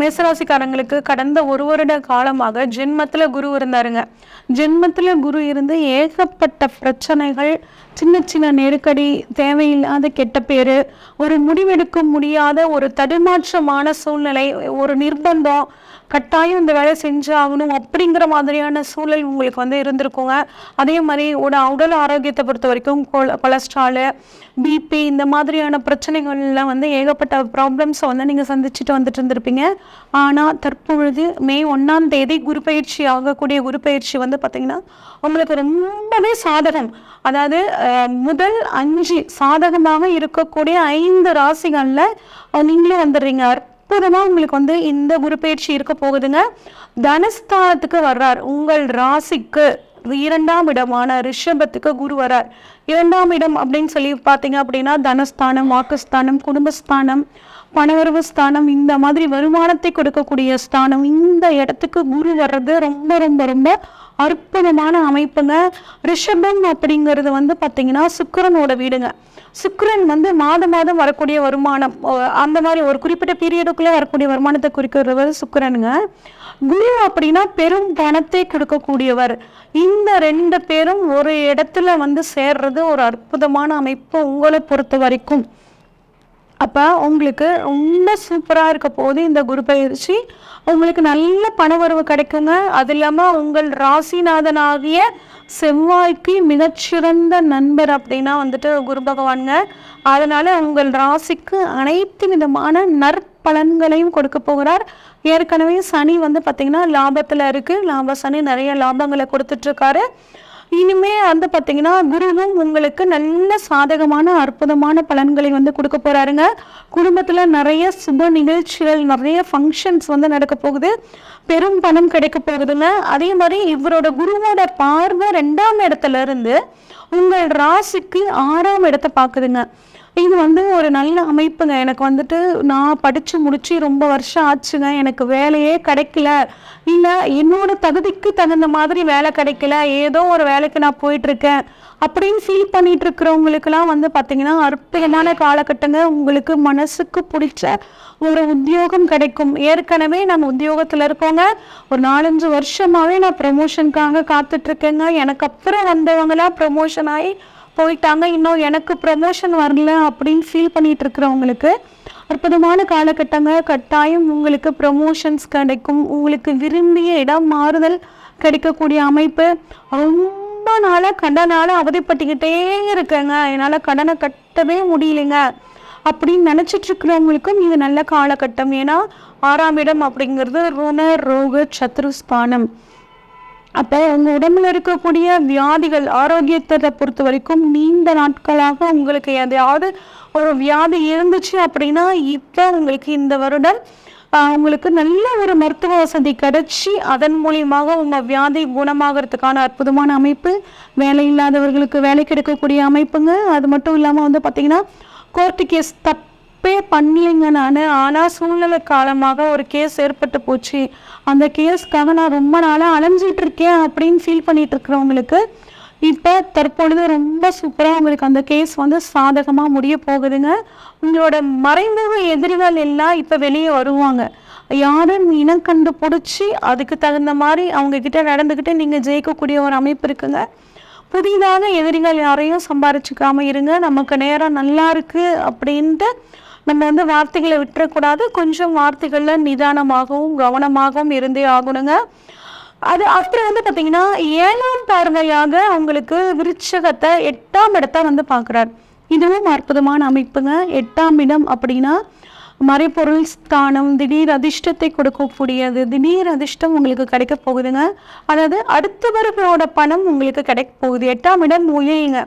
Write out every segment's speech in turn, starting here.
மேசராசிக்காரங்களுக்கு கடந்த ஒரு வருட காலமாக ஜென்மத்தில் குரு இருந்தாருங்க. ஜென்மத்தில் குரு இருந்து ஏகப்பட்ட பிரச்சனைகள், சின்ன சின்ன நெருக்கடி, தேவையில்லாத கெட்ட பேர், ஒரு முடிவெடுக்க முடியாத ஒரு தடுமாற்றமான சூழ்நிலை, ஒரு நிர்பந்தம், கட்டாயம் இந்த வேலை செஞ்சாகணும் அப்படிங்கிற மாதிரியான சூழல் உங்களுக்கு வந்து இருந்திருக்குங்க. அதே மாதிரி உடல் ஆரோக்கியத்தை பொறுத்த வரைக்கும் கொலஸ்ட்ராலு, பிபி இந்த மாதிரியான பிரச்சனைகள்லாம் வந்து ஏகப்பட்ட ப்ராப்ளம்ஸை வந்து நீங்கள் சந்திச்சுட்டு வந்துட்டு இருந்திருப்பீங்க. ஆனால் தற்பொழுது மே 1ஆம் தேதி குரு பயிற்சி ஆகக்கூடிய குரு பயிற்சி வந்து பார்த்திங்கன்னா உங்களுக்கு ரொம்பவே சாதகம். அதாவது முதல் 5 சாதகமாக இருக்கக்கூடிய 5 ராசிகளில் நீங்களும் வந்துடுறீங்க. அற்புதமாக உங்களுக்கு வந்து இந்த குரு பயிற்சி இருக்க போகுதுங்க. தனஸ்தானத்துக்கு வர்றார். உங்கள் ராசிக்கு 2ஆம் இடமான ரிஷபத்துக்கு குரு வரார். 2ஆம் இடம் அப்படின்னு சொல்லி பார்த்தீங்க அப்படின்னா தனஸ்தானம், வாக்குஸ்தானம், குடும்பஸ்தானம், பணவரவு ஸ்தானம், இந்த மாதிரி வருமானத்தை கொடுக்கக்கூடிய ஸ்தானம். இந்த இடத்துக்கு குரு வர்றது ரொம்ப ரொம்ப ரொம்ப அற்புதமான அமைப்புங்க. ரிஷபம் அப்படிங்கிறது வந்து பார்த்தீங்கன்னா சுக்கிரனோட வீடுங்க. சுக்கிரன் வந்து மாதம் வரக்கூடிய வருமானம், அந்த மாதிரி ஒரு குறிப்பிட்ட பீரியடுக்குள்ளே வரக்கூடிய வருமானத்தை குறிக்கிறவர் சுக்கிரனுங்க. குரு அப்படின்னா பெரும் பணத்தை கொடுக்கக்கூடியவர். இந்த 2 பேரும் ஒரு இடத்துல வந்து சேர்றது ஒரு அற்புதமான அமைப்பு உங்களை பொறுத்த வரைக்கும். அப்போ உங்களுக்கு ரொம்ப சூப்பராக இருக்க போது இந்த குரு பயிற்சி. உங்களுக்கு நல்ல பணவரவு கிடைக்குங்க. அது இல்லாமல் உங்கள் ராசிநாதனாகிய செவ்வாய்க்கு மிகச்சிறந்த நண்பர் அப்படின்னா வந்துட்டு குரு பகவானுங்க. அதனால உங்கள் ராசிக்கு அனைத்து விதமான நற்பலன்களையும் கொடுக்க போகிறார். ஏற்கனவே சனி வந்து பார்த்திங்கன்னா லாபத்தில் இருக்குது. லாப சனி நிறைய லாபங்களை கொடுத்துட்ருக்காரு. இனிமே வந்து பார்த்தீங்கன்னா குருவும் உங்களுக்கு நல்ல சாதகமான அற்புதமான பலன்களை வந்து கொடுக்க போறாருங்க. குடும்பத்தில் நிறைய சுப நிகழ்ச்சிகள், நிறைய ஃபங்க்ஷன்ஸ் வந்து நடக்க போகுது. பெரும் பணம் கிடைக்க போகுதுங்க. அதே மாதிரி இவரோட குருவோட பார்வை 2ஆம் இடத்துல இருந்து உங்கள் ராசிக்கு 6ஆம் இடத்தை பார்க்குதுங்க. இது வந்து ஒரு நல்ல அமைப்புங்க. எனக்கு வந்துட்டு நான் படித்து முடித்து ரொம்ப வருஷம் ஆச்சுங்க, எனக்கு வேலையே கிடைக்கல, இல்லை என்னோட தகுதிக்கு தகுந்த மாதிரி வேலை கிடைக்கல, ஏதோ ஒரு வேலைக்கு நான் போயிட்டுருக்கேன் அப்படின்னு ஃபீல் பண்ணிட்டு இருக்கிறவங்களுக்கெல்லாம் வந்து பார்த்திங்கன்னா அற்புதமான காலகட்டங்க. உங்களுக்கு மனசுக்கு பிடிச்ச ஒரு உத்தியோகம் கிடைக்கும். ஏற்கனவே நான் உத்தியோகத்தில் இருக்கோங்க, ஒரு 4-5 வருஷமாகவே நான் ப்ரமோஷனுக்காக காத்துட்ருக்கேங்க. எனக்கு அப்புறம் வந்தவங்களாம் ப்ரமோஷன் ஆகி போயிட்டாங்க, இன்னும் எனக்கு ப்ரமோஷன் வரல அப்படின்னு ஃபீல் பண்ணிட்டு இருக்கிறவங்களுக்கு அற்புதமான காலகட்டங்க. கட்டாயம் உங்களுக்கு ப்ரமோஷன்ஸ் கிடைக்கும். உங்களுக்கு விரும்பிய இடம் மாறுதல் கிடைக்கக்கூடிய அமைப்பு. ரொம்ப நாளாக கடனால் அவதிப்பட்டுக்கிட்டே இருக்கேங்க, என்னால் கடனை கட்டவே முடியலைங்க அப்படின்னு நினச்சிட்டு இருக்கிறவங்களுக்கும் இது நல்ல காலகட்டம். ஏன்னா 6ஆம் இடம் அப்படிங்கிறது ருண ரோக சத்ருஸ்தானம். அப்போ உங்கள் உடம்புல இருக்கக்கூடிய வியாதிகள், ஆரோக்கியத்தை பொறுத்த வரைக்கும் நீண்ட நாட்களாக உங்களுக்கு எதையாவது ஒரு வியாதி இருந்துச்சு அப்படின்னா இப்போ உங்களுக்கு இந்த வருடம் உங்களுக்கு நல்ல ஒரு மருத்துவ வசதி கிடைச்சி அதன் மூலியமாக உங்கள் வியாதி குணமாகறதுக்கான அற்புதமான அமைப்பு. வேலை இல்லாதவர்களுக்கு வேலை கிடைக்கக்கூடிய அமைப்புங்க. அது மட்டும் இல்லாமல் வந்து பார்த்திங்கன்னா கோர்ட்டு கேஸ் தப்பே பண்ணலைங்க நான், ஆனால் சூழ்நிலை காலமாக ஒரு கேஸ் ஏற்பட்டு போச்சு, அந்த கேஸ்க்காக நான் ரொம்ப நாளாக அலைஞ்சிட்டு இருக்கேன் அப்படின்னு ஃபீல் பண்ணிட்டு இருக்கிறவங்களுக்கு இப்போ தற்பொழுது ரொம்ப சூப்பராக உங்களுக்கு அந்த கேஸ் வந்து சாதகமாக முடிய போகுதுங்க. உங்களோட மறைமுக எதிரிகள் எல்லாம் இப்போ வெளியே வருவாங்க. யாரும் இனம் கண்டு பிடிச்சி அதுக்கு தகுந்த மாதிரி அவங்கக்கிட்ட நடந்துக்கிட்டு நீங்கள் ஜெயிக்கக்கூடிய ஒரு அமைப்பு இருக்குங்க. புதிதாக எதிரிகள் யாரையும் சம்பாரிச்சுக்காமல் இருங்க. நமக்கு நேரம் நல்லா இருக்குது அப்படின்ட்டு நம்ம வந்து வார்த்தைகளை விட்டுறக்கூடாது. கொஞ்சம் வார்த்தைகளில் நிதானமாகவும் கவனமாகவும் இருந்தே ஆகணுங்க. அது அப்புறம் வந்து பார்த்திங்கன்னா 7ஆம் பார்வையாக அவங்களுக்கு விருச்சகத்தை 8ஆம் இடத்தை வந்து பார்க்குறார். இதுவும் அற்புதமான அமைப்புங்க. 8ஆம் இடம் அப்படின்னா மறைப்பொருள் ஸ்தானம், திடீர் அதிர்ஷ்டத்தை கொடுக்கக்கூடியது. திடீர் அதிர்ஷ்டம் உங்களுக்கு கிடைக்க போகுதுங்க. அதாவது அடுத்தவர்களோட பணம் உங்களுக்கு கிடைக்க போகுது. 8ஆம் இடம் உயிரிங்க.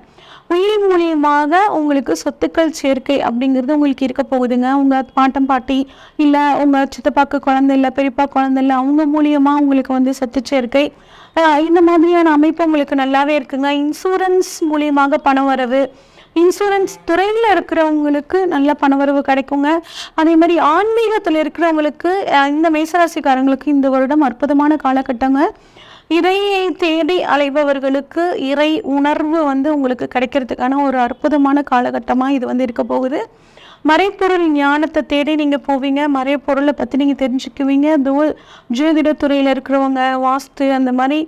உயிர் மூலியமாக உங்களுக்கு சொத்துக்கள் சேர்க்கை அப்படிங்கிறது உங்களுக்கு இருக்க போகுதுங்க. உங்கள் பாட்டம் பாட்டி இல்லை உங்கள் சித்தப்பாக்கு குழந்தை இல்லை, பெரியப்பா குழந்தை இல்லை, அவங்க மூலியமாக உங்களுக்கு வந்து சொத்து சேர்க்கை, இந்த மாதிரியான அமைப்பு உங்களுக்கு நல்லாவே இருக்குங்க. இன்சூரன்ஸ் மூலியமாக பணம் வரவு, இன்சூரன்ஸ் துறையில் இருக்கிறவங்களுக்கு நல்ல பணவரவு கிடைக்குங்க. அதே மாதிரி ஆன்மீகத்தில் இருக்கிறவங்களுக்கு இந்த மேசராசிக்காரங்களுக்கு இந்த வருடம் அற்புதமான காலகட்டங்க. இறையை தேடி அலைபவர்களுக்கு இறை உணர்வு வந்து உங்களுக்கு கிடைக்கிறதுக்கான ஒரு அற்புதமான காலகட்டமாக இது வந்து இருக்க போகுது. மறைப்பொருள் ஞானத்தை தேடி நீங்கள் போவீங்க, மறைப்பொருளை பற்றி நீங்கள் தெரிஞ்சுக்குவீங்க. ஜோதிடத்துறையில் இருக்கிறவங்க, வாஸ்து அந்த மாதிரி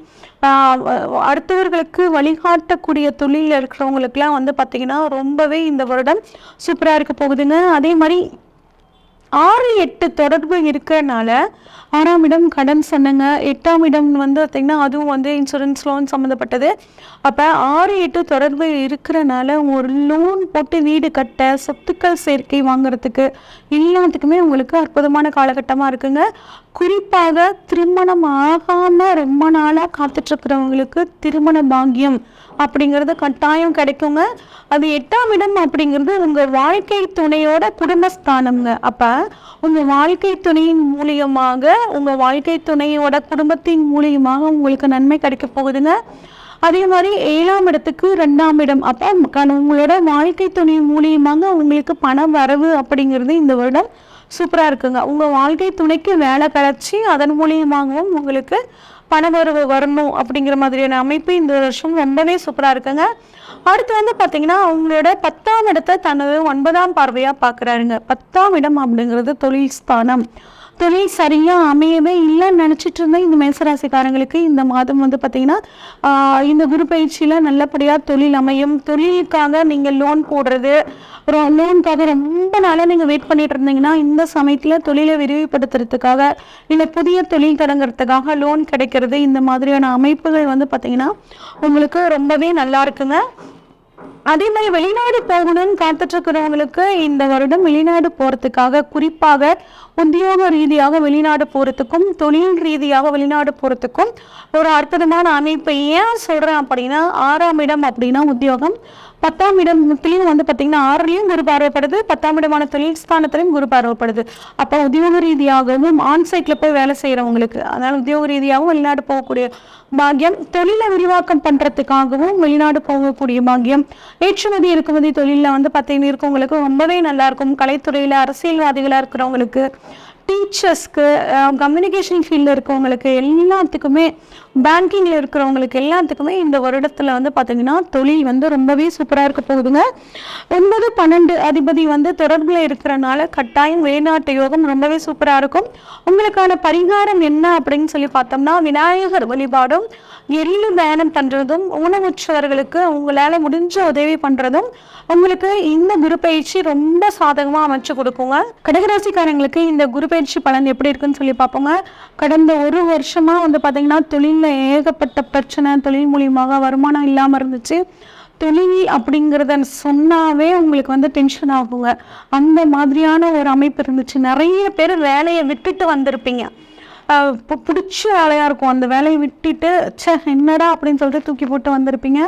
அடுத்தவர்களுக்கு வழிகாட்டக்கூடிய தொழிலில் இருக்கிறவங்களுக்குலாம் வந்து பார்த்திங்கன்னா ரொம்பவே இந்த வருடம் சூப்பராக இருக்க போகுதுங்க. அதே மாதிரி 6, 8 தொடர்பு இருக்கிறனால 6ஆம் இடம் கடன் சொன்னங்க, 8ஆம் இடம் வந்து பார்த்திங்கன்னா அதுவும் வந்து இன்சூரன்ஸ் லோன் சம்மந்தப்பட்டது. அப்போ 6, 8 தொடர்பு இருக்கிறனால ஒரு லோன் போட்டு வீடு கட்ட, சொத்துக்கள் சேர்க்கை வாங்குறதுக்கு எல்லாத்துக்குமே உங்களுக்கு அற்புதமான காலகட்டமாக இருக்குங்க. குறிப்பாக திருமணம் ஆகாமல் ரொம்ப நாளாக காத்துட்ருக்கிறவங்களுக்கு திருமண பாக்கியம் அப்படிங்கிறது கட்டாயம் கிடைக்குங்க. அது 8ஆம் இடம் அப்படிங்கிறது உங்கள் வாழ்க்கை துணையோட குடும்பஸ்தானம்ங்க. அப்போ உங்கள் வாழ்க்கை துணையின் மூலியமாக, உங்கள் வாழ்க்கை துணையோட குடும்பத்தின் மூலியமாக உங்களுக்கு நன்மை கிடைக்க போகுதுங்க. அதே மாதிரி 7ஆம் இடத்துக்கு 2ஆம் இடம், அப்போ உங்களோட வாழ்க்கை துணை மூலியமாக உங்களுக்கு பண வரவு அப்படிங்கிறது இந்த வருடம் சூப்பராக இருக்குங்க. உங்கள் வாழ்க்கை துணைக்கு வேலை கிடச்சி அதன் மூலியமாகவும் உங்களுக்கு பணவரவு வரணும் அப்படிங்கிற மாதிரியான அமைப்பு இந்த வருஷம் ரொம்பவே சூப்பராக இருக்குங்க. அடுத்து வந்து பார்த்தீங்கன்னா உங்களோட 10ஆம் இடத்தை தனது 9ஆம் பார்வையாக பார்க்குறாருங்க. 10ஆம் இடம் அப்படிங்கிறது தொழில் ஸ்தானம். தொழில் சரியாக அமையவே இல்லைன்னு நினச்சிட்டு இருந்தேன் இந்த மேசராசிக்காரங்களுக்கு இந்த மாதம் வந்து பார்த்திங்கன்னா இந்த குரு பயிற்சியில் நல்லபடியாக தொழில் அமையும். தொழிலுக்காக நீங்கள் லோன் போடுறது, லோனுக்காக ரொம்ப நாளாக நீங்கள் வெயிட் பண்ணிட்டு இருந்தீங்கன்னா இந்த சமயத்தில் தொழிலை விரிவுபடுத்துறதுக்காக இல்லை புதிய தொழில் தொடங்குறதுக்காக லோன் கிடைக்கிறது, இந்த மாதிரியான அமைப்புகள் வந்து பார்த்திங்கன்னா உங்களுக்கு ரொம்பவே நல்லா இருக்குங்க. அதே மாதிரி வெளிநாடு போகணும்னு காத்துட்டு இருக்கிறவங்களுக்கு இந்த வருடம் வெளிநாடு போகிறதுக்காக, குறிப்பாக உத்தியோக ரீதியாக வெளிநாடு போகிறதுக்கும் தொழில் ரீதியாக வெளிநாடு போகிறதுக்கும் ஒரு அற்புதமான அமைப்பை ஏன் சொல்கிறேன் அப்படின்னா, 6ஆம் இடம் அப்படின்னா உத்தியோகம், 10ஆம் இடத்துலையும் வந்து பார்த்திங்கன்னா 6லையும் குரு பார்வைப்படுது, 10ஆம் இடமான தொழில் ஸ்தானத்திலையும் குரு பார்வைப்படுது. அப்போ உத்தியோக ரீதியாகவும் ஆன்சைட்டில் போய் வேலை செய்கிறவங்களுக்கு, அதனால் உத்தியோக ரீதியாகவும் வெளிநாடு போகக்கூடிய பாக்கியம், தொழிலை விரிவாக்கம் பண்ணுறதுக்காகவும் வெளிநாடு போகக்கூடிய பாக்கியம், ஏற்றுமதி இறக்குமதி தொழிலில் வந்து பார்த்தீங்கன்னா இருக்கவங்களுக்கு ரொம்பவே நல்லாயிருக்கும். கலைத்துறையில் அரசியல்வாதிகளாக இருக்கிறவங்களுக்கு, டீச்சர்ஸ்க்கு, கம்யூனிகேஷன் ஃபீல்டில் இருக்கிறவங்களுக்கு எல்லாத்துக்குமே, பேங்கிங்கில் இருக்கிறவங்களுக்கு எல்லாத்துக்குமே இந்த வருடத்தில் வந்து பார்த்திங்கன்னா தொழில் வந்து ரொம்பவே சூப்பராக இருக்க போகுதுங்க. 9, 12 அதிபதி வந்து தொடர்பில் இருக்கிறனால கட்டாயம் வெளிநாட்டு யோகம் ரொம்பவே சூப்பராக இருக்கும். உங்களுக்கான பரிகாரம் என்ன அப்படின்னு சொல்லி பார்த்தோம்னா, விநாயகர் வழிபாடும், எள்ளு தானம் பண்ணுறதும், ஊனமுற்றவர்களுக்கு உங்களால் முடிஞ்ச உதவி பண்ணுறதும் உங்களுக்கு இந்த குரு பயிற்சி ரொம்ப சாதகமாக அமைச்சு கொடுக்குங்க. கடகராசிக்காரங்களுக்கு இந்த குரு பயிற்சி பலன் எப்படி இருக்குன்னு சொல்லி பார்ப்போங்க. கடந்த 1 வருஷமாக வந்து பார்த்திங்கன்னா தொழிலில் ஏகப்பட்ட பிரச்சனை, தொழில் மூலியமாக வருமானம் இல்லாமல் இருந்துச்சு. தொழில் அப்படிங்கிறத சொன்னாவே உங்களுக்கு வந்து டென்ஷன் ஆகுங்க. அந்த மாதிரியான ஒரு அமைப்பு இருந்துச்சு. நிறைய பேர் வேலையை விட்டுட்டு வந்திருப்பீங்க. பிடிச்ச வேலையாக இருக்கும், அந்த வேலையை விட்டுட்டு என்னடா அப்படின்னு சொல்லிட்டு தூக்கி போட்டு வந்திருப்பீங்க.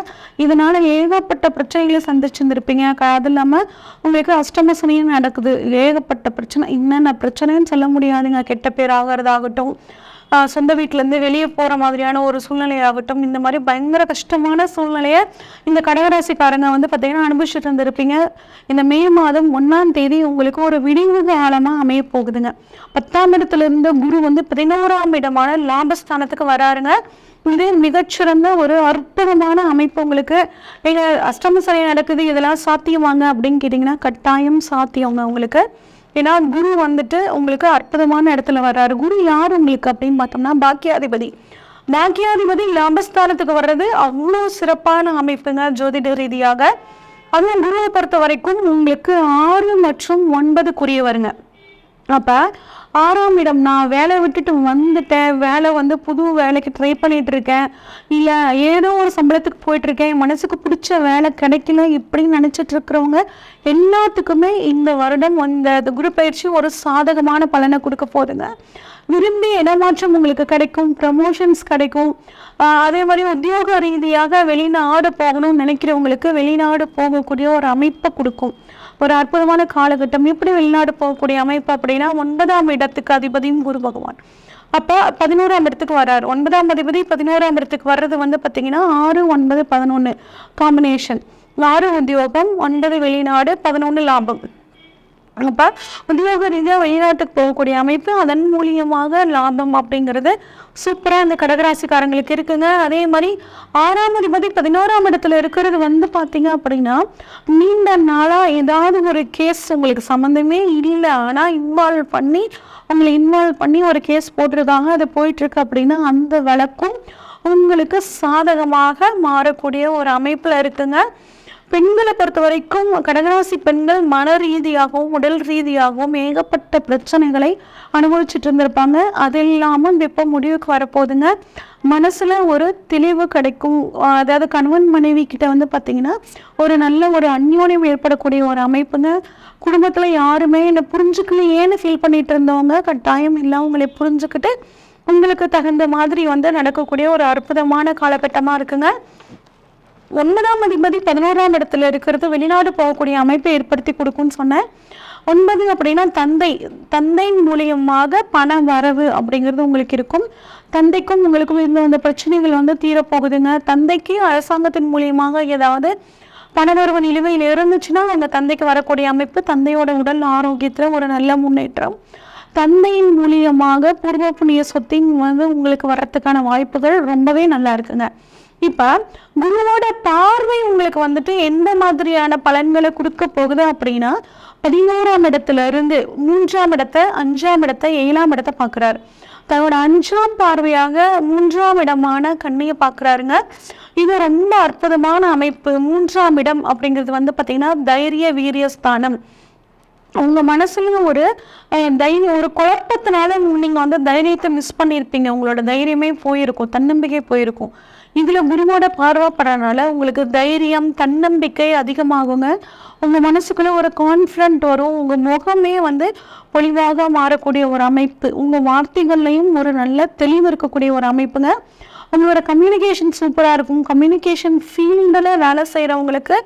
இதனால் ஏகப்பட்ட பிரச்சனைகளை சந்திச்சுருந்துருப்பீங்க. அது இல்லாமல் உங்களுக்கு அஷ்டம சனியும் நடக்குது. ஏகப்பட்ட பிரச்சனை, என்னென்ன பிரச்சனைன்னு சொல்ல முடியாதுங்க. கெட்ட பேர் ஆகிறதாகட்டும், சொந்த வீட்டிலேருந்து வெளியே போகிற மாதிரியான ஒரு சூழ்நிலையாகட்டும், இந்த மாதிரி பயங்கர கஷ்டமான சூழ்நிலையை இந்த கடகராசிக்காரங்க வந்து பார்த்திங்கன்னா அனுபவிச்சுட்டு இருந்திருப்பீங்க. இந்த மே மாதம் 1ஆம் தேதி உங்களுக்கு ஒரு விடிவு காலமாக அமைய போகுதுங்க. 10ஆம் இடத்துலேருந்து குரு வந்து 11ஆம் இடமான லாபஸ்தானத்துக்கு வராருங்க. இது மிகச்சிறந்த ஒரு அற்புதமான அமைப்பு. உங்களுக்கு நீங்கள் அஷ்டம சனி நடக்குது, இதெல்லாம் சாத்தியமாங்க அப்படின்னு கேட்டிங்கன்னா கட்டாயம் சாத்தியங்க உங்களுக்கு. ஏன்னா குரு வந்துட்டு உங்களுக்கு அற்புதமான இடத்துல வர்றாரு. குரு யார் உங்களுக்கு அப்படின்னு பார்த்தோம்னா பாக்கியாதிபதி. பாக்கியாதிபதி லாபஸ்தானத்துக்கு வர்றது அவ்வளோ சிறப்பான அமைப்புங்க ஜோதிட ரீதியாக. அதுவும் குருவை பொறுத்த வரைக்கும் உங்களுக்கு 6 மற்றும் 9 அப்போ 6ஆம் இடம், நான் வேலை விட்டுட்டு வந்துட்டேன், வேலை வந்து புது வேலைக்கு ட்ரை பண்ணிட்டு இருக்கேன், இல்லை ஏதோ ஒரு சம்பளத்துக்கு போயிட்டுருக்கேன், மனசுக்கு பிடிச்ச வேலை கிடைக்கல இப்படின்னு நினச்சிட்டு இருக்கிறவங்க எல்லாத்துக்குமே இந்த வருடம் இந்த குரு பயிற்சி ஒரு சாதகமான பலனை கொடுக்க போதுங்க. விரும்பி இடமாற்றம் உங்களுக்கு கிடைக்கும், ப்ரமோஷன்ஸ் கிடைக்கும். அதே மாதிரி உத்தியோக ரீதியாக வெளிநாடு போகணும்னு நினைக்கிறவங்களுக்கு வெளிநாடு போகக்கூடிய ஒரு அமைப்பை கொடுக்கும். ஒரு அற்புதமான காலகட்டம். எப்படி வெளிநாடு போகக்கூடிய அமைப்பு அப்படின்னா, 9ஆம் இடத்துக்கு அதிபதியும் குரு பகவான். அப்போ 11ஆம் இடத்துக்கு வர்றாரு. 9ஆம் அதிபதி 11ஆம் இடத்துக்கு வர்றது வந்து பார்த்தீங்கன்னா 6, 9, 11 காம்பினேஷன். 6 உத்தியோகம், 9 வெளிநாடு, 11 லாபம். அப்போ உத்தியோக ரீதியாக வெளிநாட்டுக்கு போகக்கூடிய அமைப்பு, அதன் மூலியமாக லாபம் அப்படிங்கிறது சூப்பராக இந்த கடகராசிக்காரங்களுக்கு இருக்குங்க. அதே மாதிரி 6ஆம் அதிபதி 11ஆம் இடத்துல இருக்கிறது பார்த்தீங்க அப்படின்னா, நீண்ட நாளாக ஏதாவது ஒரு கேஸ் உங்களுக்கு சம்மந்தமே இல்லை, ஆனால் இன்வால்வ் பண்ணி ஒரு கேஸ் போட்டிருக்காங்க, அது போயிட்டுருக்கு அப்படின்னா அந்த வழக்கும் உங்களுக்கு சாதகமாக மாறக்கூடிய ஒரு அமைப்பில் இருக்குங்க. பெண்களை பொறுத்த வரைக்கும் கடகராசி பெண்கள் மன ரீதியாகவும் உடல் ரீதியாகவும் ஏகப்பட்ட பிரச்சனைகளை அனுபவிச்சுட்டு இருந்திருப்பாங்க. அது இல்லாமல் இப்போ முடிவுக்கு வரப்போகுதுங்க. மனசுல ஒரு தெளிவு கிடைக்கும். அதாவது கணவன் மனைவி கிட்ட பார்த்தீங்கன்னா ஒரு நல்ல ஒரு அந்யோன்யம் ஏற்படக்கூடிய ஒரு அமைப்புங்க. குடும்பத்துல யாருமே என்னை புரிஞ்சுக்கலையேன்னு ஃபீல் பண்ணிட்டு இருந்தவங்க கட்டாயம் இல்லை உங்களை புரிஞ்சுக்கிட்டு உங்களுக்கு தகுந்த மாதிரி நடக்கக்கூடிய ஒரு அற்புதமான காலகட்டமா இருக்குங்க. 9ஆம் அதிபதி 11ஆம் இடத்துல இருக்கிறது வெளிநாடு போகக்கூடிய அமைப்பை ஏற்படுத்தி கொடுக்கும்னு சொன்னேன். 9 அப்படின்னா தந்தை மூலியமாக பண வரவு அப்படிங்கிறது உங்களுக்கு இருக்கும். தந்தைக்கும் உங்களுக்கும் இந்த பிரச்சனைகள் தீரப்போகுதுங்க. தந்தைக்கு அரசாங்கத்தின் மூலியமாக ஏதாவது பணவரவு நிலுவையில் இருந்துச்சுன்னா அந்த தந்தைக்கு வரக்கூடிய அமைப்பு, தந்தையோட உடல் ஆரோக்கியத்தில் ஒரு நல்ல முன்னேற்றம், தந்தையின் மூலியமாக பூர்வ புண்ணிய சொத்தின் உங்களுக்கு வர்றதுக்கான வாய்ப்புகள் ரொம்பவே நல்லா இருக்குங்க. இப்போ குருவோட பார்வை உங்களுக்கு எந்த மாதிரியான பலன்களை கொடுக்க போகுது அப்படின்னா, 11ஆம் இடத்துல இருந்து 3ஆம் இடத்தை 5ஆம் இடத்தை 7ஆம் இடத்தை பார்க்குறாரு. தன்னோட 5ஆம் பார்வையாக 3ஆம் இடமான கன்னியை பார்க்குறாருங்க. இது ரொம்ப அற்புதமான அமைப்பு. 3ஆம் இடம் அப்படிங்கிறது பார்த்தீங்கன்னா தைரிய வீரிய ஸ்தானம். உங்க மனசுல ஒரு குழப்பத்தினால நீங்க தைரியத்தை மிஸ் பண்ணியிருப்பீங்க. உங்களோட தைரியமே போயிருக்கும், தன்னம்பிக்கை போயிருக்கும். இதுல குருவோட பார்வைப்படுறதுனால உங்களுக்கு தைரியம் தன்னம்பிக்கை அதிகமாகுங்க. உங்க மனசுக்குள்ள ஒரு கான்ஃபிடன்ட் வரும். உங்க முகமே பொலிவாக மாறக்கூடிய ஒரு அமைப்பு. உங்க வார்த்தைகள்லையும் ஒரு நல்ல தெளிவு இருக்கக்கூடிய ஒரு அமைப்புங்க. உங்களோட கம்யூனிகேஷன் சூப்பரா இருக்கும். கம்யூனிகேஷன் ஃபீல்டில் வேலை செய்யறவங்களுக்கு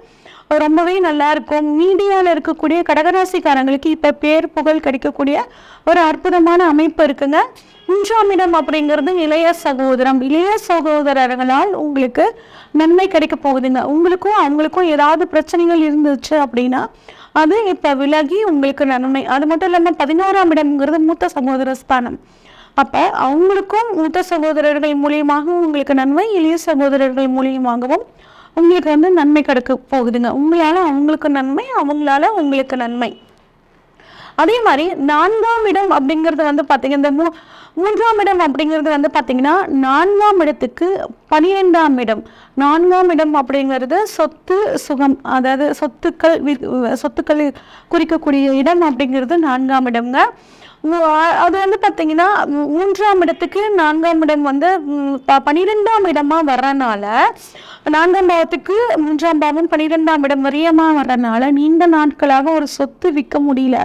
ரொம்பவே நல்லா இருக்கும். மீடியாவில் இருக்கக்கூடிய கடகராசிக்காரங்களுக்கு இப்போ பேர் புகழ் கிடைக்கக்கூடிய ஒரு அற்புதமான அமைப்பு இருக்குங்க. 3ஆம் இடம் அப்படிங்கிறது இளைய சகோதரர்களால் உங்களுக்கு நன்மை கிடைக்க போகுதுங்க. உங்களுக்கும் அவங்களுக்கும் ஏதாவது பிரச்சனைகள் இருந்துச்சு அப்படின்னா அது இப்போ விலகி உங்களுக்கு நன்மை. அது மட்டும் இல்லாமல் 11ஆம் இடம்ங்கிறது மூத்த சகோதர ஸ்தானம். அப்போ அவங்களுக்கும் மூத்த சகோதரர்கள் மூலியமாகவும் உங்களுக்கு நன்மை, இளைய சகோதரர்கள் மூலியமாகவும் உங்களுக்கு நன்மை கிடைக்க போகுதுங்க. உங்களால அவங்களுக்கு நன்மை, அவங்களால உங்களுக்கு நன்மை. அதே மாதிரி 4ஆம் இடம் அப்படிங்கிறது பார்த்தீங்க, இந்த 3ஆம் இடம் அப்படிங்கிறது பார்த்தீங்கன்னா 4ஆம் இடத்துக்கு 12ஆம் இடம். 4ஆம் இடம் அப்படிங்கிறது சொத்து சுகம், அதாவது சொத்துக்கள் குறிக்கக்கூடிய இடம் அப்படிங்கிறது 4ஆம் இடம்ங்க. அது பார்த்தீங்கன்னா 3ஆம் இடத்துக்கு 4ஆம் இடம் 12ஆம் இடமா வர்றதுனால, 4ஆம் பாவத்துக்கு 3ஆம் பாவம் 12ஆம் இடம் வரியமா வர்றதுனால நீண்ட நாட்களாக ஒரு சொத்து விற்க முடியல.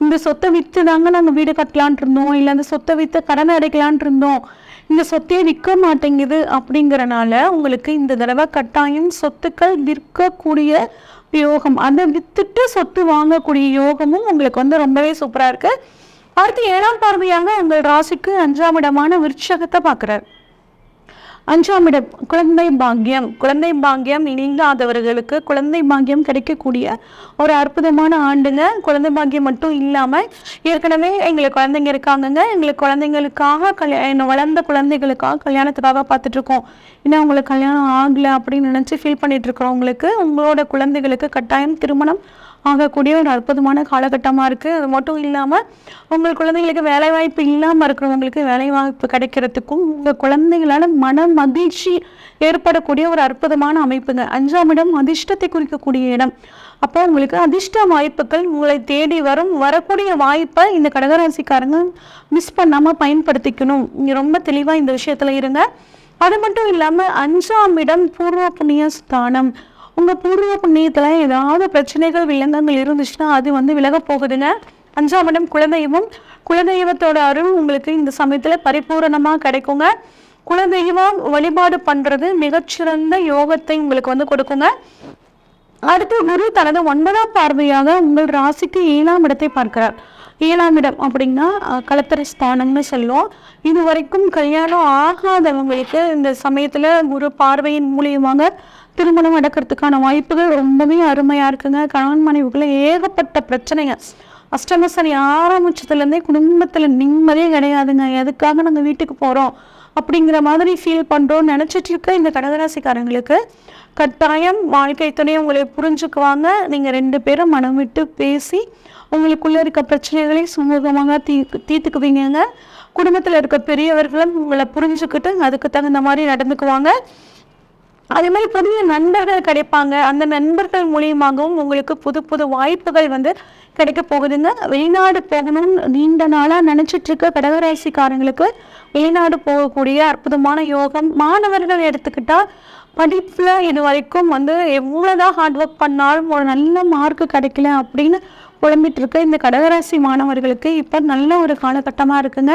இந்த சொத்தை விற்று தாங்க நாங்கள் வீடு கட்டலான் இருந்தோம், இல்லை அந்த சொத்தை விற்று கடனை அடைக்கலான் இருந்தோம், இந்த சொத்தையே விற்க மாட்டேங்குது அப்படிங்கிறனால உங்களுக்கு இந்த தடவை கட்டாயம் சொத்துக்கள் விற்கக்கூடிய யோகம், அதை விற்றுட்டு சொத்து வாங்கக்கூடிய யோகமும் உங்களுக்கு ரொம்பவே சூப்பராக இருக்கு. அடுத்து 7ஆம் பார்வையாக உங்கள் ராசிக்கு 5ஆம் இடமான விருட்சகத்தை பார்க்குறார். 5ஆம் இடம் குழந்தை பாக்கியம் இணைந்தாதவர்களுக்கு குழந்தை பாக்கியம் கிடைக்கக்கூடிய ஒரு அற்புதமான ஆண்டுங்க. குழந்தை பாக்கியம் மட்டும் இல்லாமல் ஏற்கனவே எங்களுக்கு குழந்தைங்க இருக்காங்கங்க, எங்களுக்கு குழந்தைங்களுக்காக வளர்ந்த குழந்தைகளுக்காக கல்யாணத்துக்காக பார்த்துட்ருக்கோம், இன்னும் அவங்களுக்கு கல்யாணம் ஆகலை அப்படின்னு நினச்சி ஃபீல் பண்ணிட்டு இருக்கிறவங்களுக்கு உங்களோட குழந்தைகளுக்கு கட்டாயம் திருமணம் ஆகக்கூடிய ஒரு அற்புதமான காலகட்டமாக இருக்குது. அது மட்டும் இல்லாமல் உங்கள் குழந்தைங்களுக்கு வேலைவாய்ப்பு இல்லாமல் இருக்கிறவங்களுக்கு வேலைவாய்ப்பு கிடைக்கிறதுக்கும் உங்கள் குழந்தைகளால் மன மகிழ்ச்சி ஏற்படக்கூடிய ஒரு அற்புதமான அமைப்புங்க. 5ஆம் இடம் அதிர்ஷ்டத்தை குறிக்கக்கூடிய இடம். அப்போ உங்களுக்கு அதிர்ஷ்ட வாய்ப்புகள் உங்களை தேடி வரக்கூடிய வாய்ப்பை இந்த கடகராசிக்காரங்க மிஸ் பண்ணாமல் பயன்படுத்திக்கணும். நீங்கள் ரொம்ப தெளிவாக இந்த விஷயத்தில் இருங்க. அது மட்டும் இல்லாமல் 5ஆம் இடம் பூர்வ புண்ணிய ஸ்தானம். உங்கள் பூர்வ புண்ணியத்தில் ஏதாவது பிரச்சனைகள் வில்லங்கங்கள் இருந்துச்சுன்னா அது விலக போகுதுங்க. 5ஆம் இடம் குலதெய்வத்தோட அருள் உங்களுக்கு இந்த சமயத்தில் பரிபூரணமாக கிடைக்குங்க. குலதெய்வம் வழிபாடு பண்ணுறது மிகச்சிறந்த யோகத்தை உங்களுக்கு கொடுக்குங்க. அடுத்து குரு தனது 9ஆம் பார்வையாக உங்கள் ராசிக்கு 7ஆம் இடத்தை பார்க்கிறார். 7ஆம் இடம் அப்படின்னா கலத்தரை ஸ்தானம்னு சொல்லுவோம். இது வரைக்கும் கல்யாணம் ஆகாதவங்களுக்கு இந்த சமயத்தில் குரு பார்வையின் மூலியமாக திருமணம் நடக்கிறதுக்கான வாய்ப்புகள் ரொம்பவே அருமையாக இருக்குங்க. கணவன் மனைவிக்குள்ள ஏகப்பட்ட பிரச்சனைங்க, அஷ்டம சனி ஆரம்பிச்சதுலேருந்தே குடும்பத்தில் நிம்மதியே கிடையாதுங்க. எதுக்காக நாங்கள் வீட்டுக்கு போகிறோம் அப்படிங்கிற மாதிரி ஃபீல் பண்ணுறோன்னு நினச்சிட்டு இருக்க இந்த கடகராசிக்காரங்களுக்கு கட்டாயம் வாழ்க்கை துணை உங்களை புரிஞ்சுக்குவாங்க. நீங்கள் 2 பேரும் மனம் விட்டு பேசி உங்களுக்குள்ளே இருக்க பிரச்சனைகளை சுமூகமாக தீர்த்துக்குவீங்க. குடும்பத்தில் இருக்க பெரியவர்களும் உங்களை புரிஞ்சுக்கிட்டு அதுக்கு தகுந்த மாதிரி நடந்துக்குவாங்க. அதே மாதிரி புதிய நண்பர்கள் கிடைப்பாங்க. அந்த நண்பர்கள் மூலியமாகவும் உங்களுக்கு புது புது வாய்ப்புகள் கிடைக்க போகுதுங்க. வெளிநாடு போகணும்னு நீண்ட நாளாக நினச்சிட்டு இருக்க கடகராசிக்காரங்களுக்கு வெளிநாடு போகக்கூடிய அற்புதமான யோகம். மாணவர்கள் எடுத்துக்கிட்டால் படிப்பில் இது வரைக்கும் எவ்வளோதான் ஹார்ட் ஒர்க் பண்ணாலும் ஒரு நல்ல மார்க்கு கிடைக்கல அப்படின்னு புலம்பிட்டு இருக்க இந்த கடகராசி மாணவர்களுக்கு இப்போ நல்ல ஒரு காலகட்டமாக இருக்குங்க.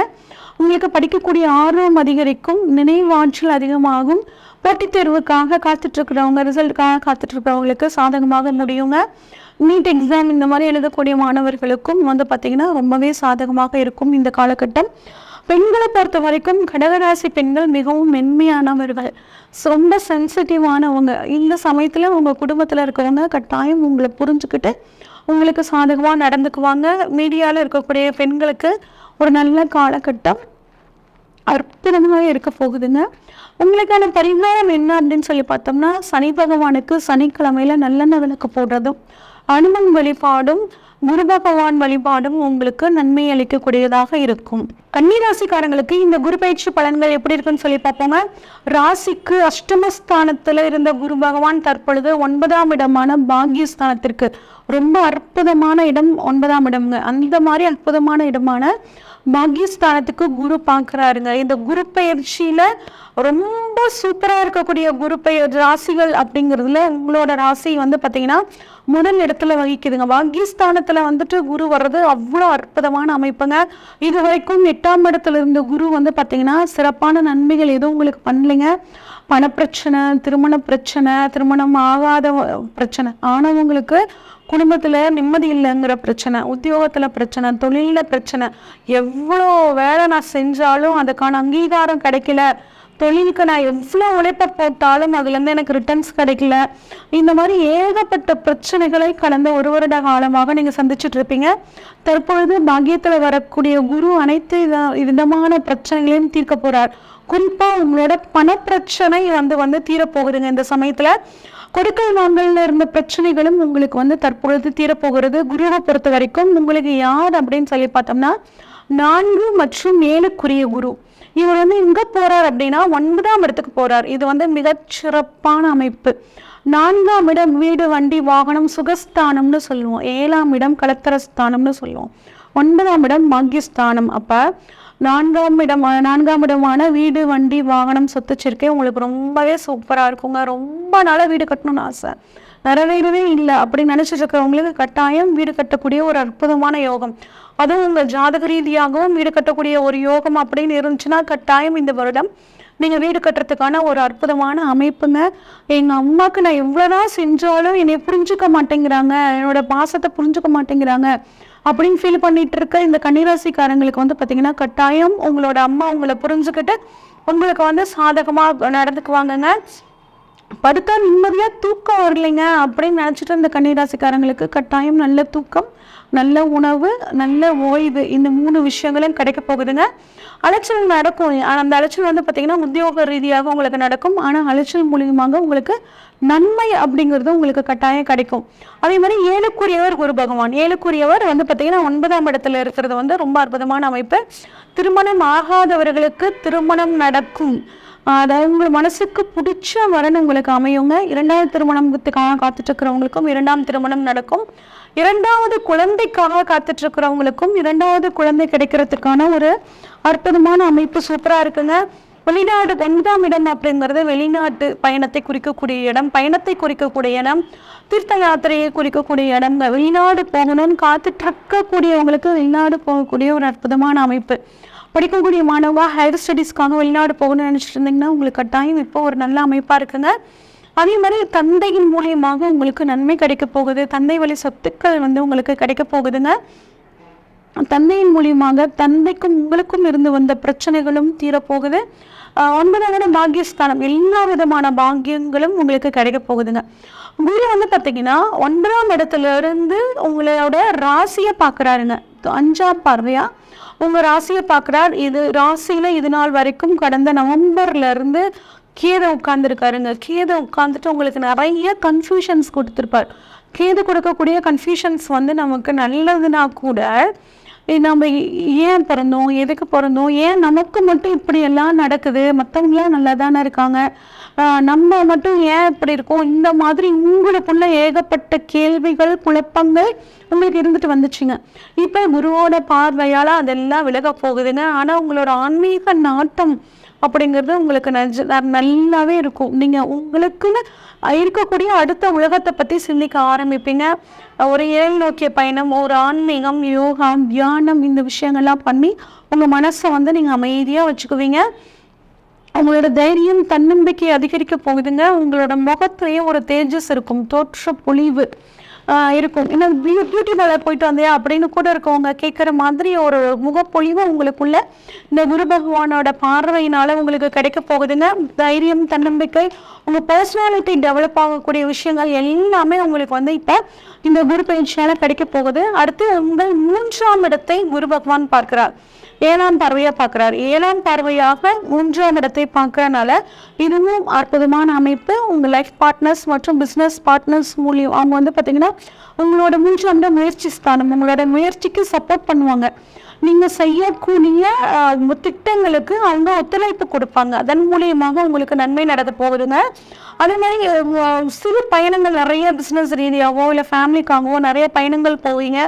உங்களுக்கு படிக்கக்கூடிய ஆர்வம் அதிகரிக்கும், நினைவாற்றல் அதிகமாகும். போட்டித் தேர்வுக்காக காத்துட்ருக்கிறவங்க, ரிசல்ட்டுக்காக காத்துட்ருக்கிறவங்களுக்கு சாதகமாக முடியுங்க. நீட் எக்ஸாம் இந்த மாதிரி எழுதக்கூடிய மாணவர்களுக்கும் பார்த்திங்கன்னா ரொம்பவே சாதகமாக இருக்கும் இந்த காலகட்டம். பெண்களை பொறுத்த வரைக்கும் கடகராசி பெண்கள் மிகவும் மென்மையானவர்கள், ரொம்ப சென்சிட்டிவானவங்க. இந்த சமயத்தில் உங்கள் குடும்பத்தில் இருக்கிறவங்க கட்டாயம் உங்களை புரிஞ்சுக்கிட்டு உங்களுக்கு சாதகமாக நடந்துக்குவாங்க. மீடியாவில் இருக்கக்கூடிய பெண்களுக்கு ஒரு நல்ல காலகட்டம் அற்புதமாக இருக்க போகுதுங்க. உங்களுக்கான பரிகாரம் என்ன அப்படின்னு சொல்லி பார்த்தோம்னா, சனி பகவானுக்கு சனிக்கிழமையில நல்லெண்ணெய் விளக்கு போடுறதும், அனுமன் வழிபாடும், குரு பகவான் வழிபாடும் உங்களுக்கு நன்மை அளிக்கக்கூடியதாக இருக்கும். கன்னிராசிக்காரங்களுக்கு இந்த குரு பயிற்சி பலன்கள் எப்படி இருக்குன்னு சொல்லி பார்ப்போங்க. ராசிக்கு அஷ்டமஸ்தானத்துல இருந்த குரு பகவான் தற்பொழுது 9ஆம் இடமான பாக்யஸ்தானத்திற்கு, ரொம்ப அற்புதமான இடம் 9ஆம் இடம்ங்க. அந்த மாதிரி அற்புதமான இடமான பாக்யஸ்தானத்துக்கு குரு பார்க்குறாருங்க. இந்த குரு பயிற்சியில ரொம்ப சூப்பராக இருக்கக்கூடிய குரு ராசிகள் அப்படிங்கிறதுல உங்களோட ராசி பார்த்தீங்கன்னா முதல் இடத்துல வகிக்குதுங்க. பாக்யஸ்தானத்தில் குரு வர்றது அவ்வளோ அற்புதமான அமைப்புங்க. இது வரைக்கும் 8ஆம் இடத்துல இருந்த குரு பார்த்தீங்கன்னா சிறப்பான நன்மைகள் எதுவும் உங்களுக்கு பண்ணலைங்க. பணப்பிரச்சனை, திருமண பிரச்சனை, திருமணம் ஆகாத பிரச்சனை, ஆனவங்களுக்கு குடும்பத்தில் நிம்மதி இல்லைங்கிற பிரச்சனை, உத்தியோகத்தில் பிரச்சனை, தொழிலில் பிரச்சனை, எவ்வளோ வேலை நான் செஞ்சாலும் அதுக்கான அங்கீகாரம் கிடைக்கல, தொழிலுக்கு நான் எவ்வளோ உழைப்பை போட்டாலும் அதுலேருந்து எனக்கு ரிட்டர்ன்ஸ் கிடைக்கல, இந்த மாதிரி ஏகப்பட்ட பிரச்சனைகளை கடந்த 1 வருட காலமாக நீங்கள் சந்திச்சுட்டு இருப்பீங்க. தற்பொழுது பாக்கியத்தில் வரக்கூடிய குரு அனைத்து விதமான பிரச்சனைகளையும் தீர்க்க போகிறார். குறிப்பாக உங்களோட பணப்பிரச்சனை தீரப்போகுதுங்க. இந்த சமயத்தில் கொடுக்கல் வாங்கல இருந்த பிரச்சனைகளும் உங்களுக்கு தற்பொழுது தீரப்போகிறது. குருவை பொறுத்த வரைக்கும் உங்களுக்கு யார் அப்படின்னு சொல்லி பார்த்தோம்னா 4 மற்றும் 7க்குரிய குரு. இவர் எங்க போறார் அப்படின்னா 9ஆம் இடத்துக்கு போறார். இது மிகச்சிறப்பான அமைப்பு. 4ஆம் இடம் வீடு, வண்டி, வாகனம், சுகஸ்தானம்னு சொல்லுவோம். 7ஆம் இடம் கலத்தரஸ்தானம்னு சொல்லுவோம். 9ஆம் இடம் பாக்யஸ்தானம். அப்ப 4ஆம் இடமான வீடு, வண்டி, வாகனம், சொத்து சேர்க்கை உங்களுக்கு ரொம்பவே சூப்பராக இருக்குங்க. ரொம்ப நாளாக வீடு கட்டணும்னு ஆசை, நிறைவேறவே இல்லை அப்படின்னு நினச்சிட்டு இருக்கிறவங்களுக்கு கட்டாயம் வீடு கட்டக்கூடிய ஒரு அற்புதமான யோகம், அதுவும் உங்கள் ஜாதக ரீதியாகவும் வீடு கட்டக்கூடிய ஒரு யோகம் அப்படின்னு இருந்துச்சுன்னா கட்டாயம் இந்த வருடம் நீங்கள் வீடு கட்டுறதுக்கான ஒரு அற்புதமான அமைப்புங்க. எங்கள் அம்மாவுக்கு நான் எவ்வளோதான் செஞ்சாலும் என்னை புரிஞ்சுக்க மாட்டேங்கிறாங்க, என்னோட பாசத்தை புரிஞ்சுக்க மாட்டேங்கிறாங்க அப்படின்னு ஃபீல் பண்ணிட்டு இருக்க இந்த கன்னிராசிக்காரங்களுக்கு பார்த்தீங்கன்னா கட்டாயம் உங்களோட அம்மா உங்களை புரிஞ்சுக்கிட்டு உங்களுக்கு சாதகமாக நடந்துக்குவாங்கங்க. படுத்தா நிம்மதியாக தூக்கம் வரலைங்க அப்படின்னு நினச்சிட்டு இந்த கன்னிராசிக்காரங்களுக்கு கட்டாயம் நல்ல தூக்கம், நல்ல உணவு, நல்ல ஓய்வு, இந்த 3 விஷயங்களும் கிடைக்க போகுதுங்க. அலைச்சல் நடக்கும். அந்த அலைச்சல் பார்த்தீங்கன்னா உத்தியோக ரீதியாக உங்களுக்கு நடக்கும். ஆனால் அலைச்சல் மூலியமாக உங்களுக்கு நன்மை அப்படிங்கிறது உங்களுக்கு கட்டாயம் கிடைக்கும். அதே மாதிரி 7க்குரியவர் குரு பகவான். 7க்குரியவர் பார்த்தீங்கன்னா 9ஆம் இடத்துல இருக்கிறது ரொம்ப அற்புதமான அமைப்பு. திருமணம் ஆகாதவர்களுக்கு திருமணம் நடக்கும். அதாவது உங்கள் மனசுக்கு பிடிச்ச வரன் உங்களுக்கு அமையுங்க. 2வது திருமணத்துக்காக காத்துட்டு இருக்கிறவங்களுக்கும் 2ஆம் திருமணம் நடக்கும். 2வது குழந்தைக்காக காத்துட்டு இருக்கிறவங்களுக்கும் 2வது குழந்தை கிடைக்கிறதுக்கான ஒரு அற்புதமான அமைப்பு சூப்பராக இருக்குங்க. வெளிநாடு 9ஆம் இடம் அப்படிங்கிறது வெளிநாட்டு பயணத்தை குறிக்கக்கூடிய இடம், பயணத்தை குறிக்கக்கூடிய இடம், தீர்த்த யாத்திரையை குறிக்கக்கூடிய இடம். வெளிநாடு போகணும்னு காத்துட்டு இருக்கக்கூடியவங்களுக்கு வெளிநாடு போகக்கூடிய ஒரு அற்புதமான அமைப்பு. படிக்கக்கூடிய மாணவா ஹையர் ஸ்டடீஸ்க்காக வெளிநாடு போகணும்னு நினச்சிட்டு இருந்தீங்கன்னா உங்களுக்கு கட்டாயம் இப்போ ஒரு நல்ல அமைப்பாக இருக்குங்க. அதே மாதிரி தந்தையின் மூலியமாக உங்களுக்கு நன்மை கிடைக்க போகுது. தந்தை வழி சொத்துக்கள் உங்களுக்கு கிடைக்க போகுதுங்க. தந்தையின் மூலியமாக தந்தைக்கும் உங்களுக்கும் இருந்து வந்த பிரச்சனைகளும் தீரப்போகுது. 9ஆம் இடம் பாக்யஸ்தானம், எல்லா விதமான பாக்கியங்களும் உங்களுக்கு கிடைக்க போகுதுங்க. குரு வந்து பார்த்தீங்கன்னா 1ஆம் இடத்துல இருந்து உங்களோட ராசியை பார்க்குறாருங்க. 5ஆம் பார்வையா உங்கள் ராசியை பார்க்குறார். இது ராசியில் இது நாள் வரைக்கும் கடந்த நவம்பர்ல இருந்து கேது உட்காந்துருக்காருங்க. கேது உட்காந்துட்டு உங்களுக்கு நிறைய கன்ஃபியூஷன்ஸ் கொடுத்துருப்பார். கேது கொடுக்கக்கூடிய கன்ஃபியூஷன்ஸ் வந்து நமக்கு நல்லதுன்னா கூட நம்ம ஏன் பிறந்தோம், எதுக்கு பிறந்தோம், ஏன் நமக்கு மட்டும் இப்படி எல்லாம் நடக்குது, மற்றவங்களாம் நல்லா தானே இருக்காங்க, நம்ம மட்டும் ஏன் இப்படி இருக்கோம், இந்த மாதிரி உங்களுக்குள்ள ஏகப்பட்ட கேள்விகள் குழப்பங்கள் உங்களுக்கு இருந்துட்டு வந்துச்சுங்க. இப்போ குருவோட பார்வையால் அதெல்லாம் விலக போகுதுங்க. ஆனால் உங்களோட ஆன்மீக நாட்டம் அப்படிங்கிறது உங்களுக்கு நல்லாவே இருக்கும். நீங்கள் உங்களுக்குன்னு இருக்கக்கூடிய அடுத்த உலகத்தை பற்றி சிந்திக்க ஆரம்பிப்பீங்க. ஒரு ஏழு நோக்கிய பயணம், ஒரு ஆன்மீகம், யோகா, தியானம், இந்த விஷயங்கள்லாம் பண்ணி உங்கள் மனசை வந்து நீங்கள் அமைதியாக வச்சுக்குவீங்க. உங்களோட தைரியம் தன்னம்பிக்கை அதிகரிக்க போகுதுங்க. உங்களோட முகத்திலேயே ஒரு தேஜஸ் இருக்கும், தோற்ற பொலிவு இருக்கும். ஏன்னா பியூட்டி பார்லர் போயிட்டு வந்தியா அப்படின்னு கூட இருக்கவங்க கேட்குற மாதிரி ஒரு முகப்பொழிவு உங்களுக்குள்ள இந்த குரு பகவானோட பார்வையினால உங்களுக்கு கிடைக்க போகுதுங்க. தைரியம், தன்னம்பிக்கை, உங்கள் பர்சனாலிட்டி டெவலப் ஆகக்கூடிய விஷயங்கள் எல்லாமே உங்களுக்கு வந்து இப்போ இந்த குரு பயிற்சியால கிடைக்க போகுது. அடுத்து உங்கள் 3ஆம் இடத்தை குரு பகவான் பார்க்கிறார். 7ஆம் பார்வையாக பார்க்குறாரு. 7ஆம் பார்வையாக 3ஆம் இடத்தை பார்க்கறனால இதுவும் அற்புதமான அமைப்பு. உங்கள் லைஃப் பார்ட்னர்ஸ் மற்றும் பிஸ்னஸ் பார்ட்னர்ஸ் மூலியம் அவங்க வந்து பார்த்தீங்கன்னா உங்களோட 3ஆம் இடம் முயற்சி ஸ்தானம், உங்களோட முயற்சிக்கு சப்போர்ட் பண்ணுவாங்க. நீங்கள் செய்யக்கூடிய திட்டங்களுக்கு அவங்க ஒத்துழைப்பு கொடுப்பாங்க. அதன் மூலியமாக உங்களுக்கு நன்மை நடக்க போகுதுங்க. அதே மாதிரி சிறு பயணங்கள், நிறைய பிஸ்னஸ் ரீதியாகவோ இல்லை ஃபேமிலிக்காகவோ நிறைய பயணங்கள் போவீங்க.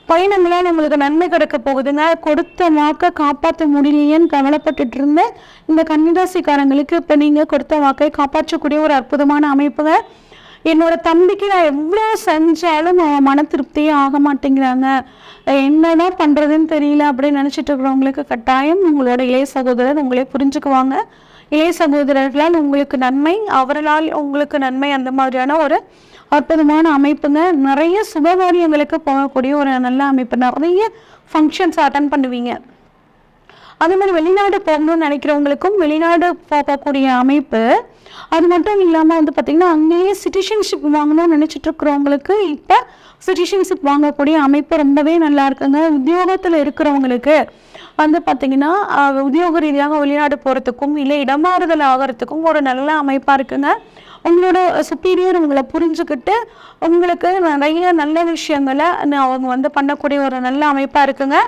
பயணங்களால் உங்களுக்கு நன்மை கிடைக்க போகுதுங்க. கொடுத்த வாக்கை காப்பாற்ற முடியலையேன்னு கவலைப்பட்டுட்டு இருந்த இந்த கன்னிராசிக்காரங்களுக்கு இப்போ நீங்கள் கொடுத்த வாக்கை காப்பாற்றக்கூடிய ஒரு அற்புதமான அமைப்புங்க. என்னோட தம்பிக்கு நான் எவ்வளோ செஞ்சாலும் மன திருப்தியே ஆக மாட்டேங்கிறாங்க, என்னதான் பண்ணுறதுன்னு தெரியல அப்படின்னு நினச்சிட்டு இருக்கிறவங்களுக்கு கட்டாயம் உங்களோட இளைய சகோதரர் உங்களே புரிஞ்சுக்குவாங்க. இளைய சகோதரர்களால் உங்களுக்கு நன்மை, அவர்களால் உங்களுக்கு நன்மை, அந்த மாதிரியான ஒரு அற்புதமான அமைப்புங்க. நிறைய சுபகாரியங்களுக்கு போகக்கூடிய ஒரு நல்ல அமைப்பு. நிறைய ஃபங்க்ஷன்ஸ் அட்டன் பண்ணுவீங்க. அதே மாதிரி வெளிநாடு போகணும்னு நினைக்கிறவங்களுக்கும் வெளிநாடு போகக்கூடிய அமைப்பு. அது மட்டும் இல்லாமல் வந்து பார்த்திங்கன்னா அங்கேயே சிட்டிசன்ஷிப் வாங்கணும்னு நினச்சிட்டு இருக்கிறவங்களுக்கு இப்போ சிட்டிசன்ஷிப் வாங்கக்கூடிய அமைப்பு ரொம்பவே நல்லா இருக்குங்க. உத்தியோகத்தில் இருக்கிறவங்களுக்கு வந்து பார்த்திங்கன்னா உத்தியோக ரீதியாக வெளிநாடு போகிறதுக்கும் இல்லை இடமாறுதல் ஆகிறதுக்கும் ஒரு நல்ல அமைப்பாக இருக்குங்க. உங்களோட சுப்பீரியர் உங்களை புரிஞ்சுக்கிட்டு உங்களுக்கு நிறைய நல்ல விஷயங்களை அவங்க வந்து பண்ணக்கூடிய ஒரு நல்ல அமைப்பாக இருக்குங்க.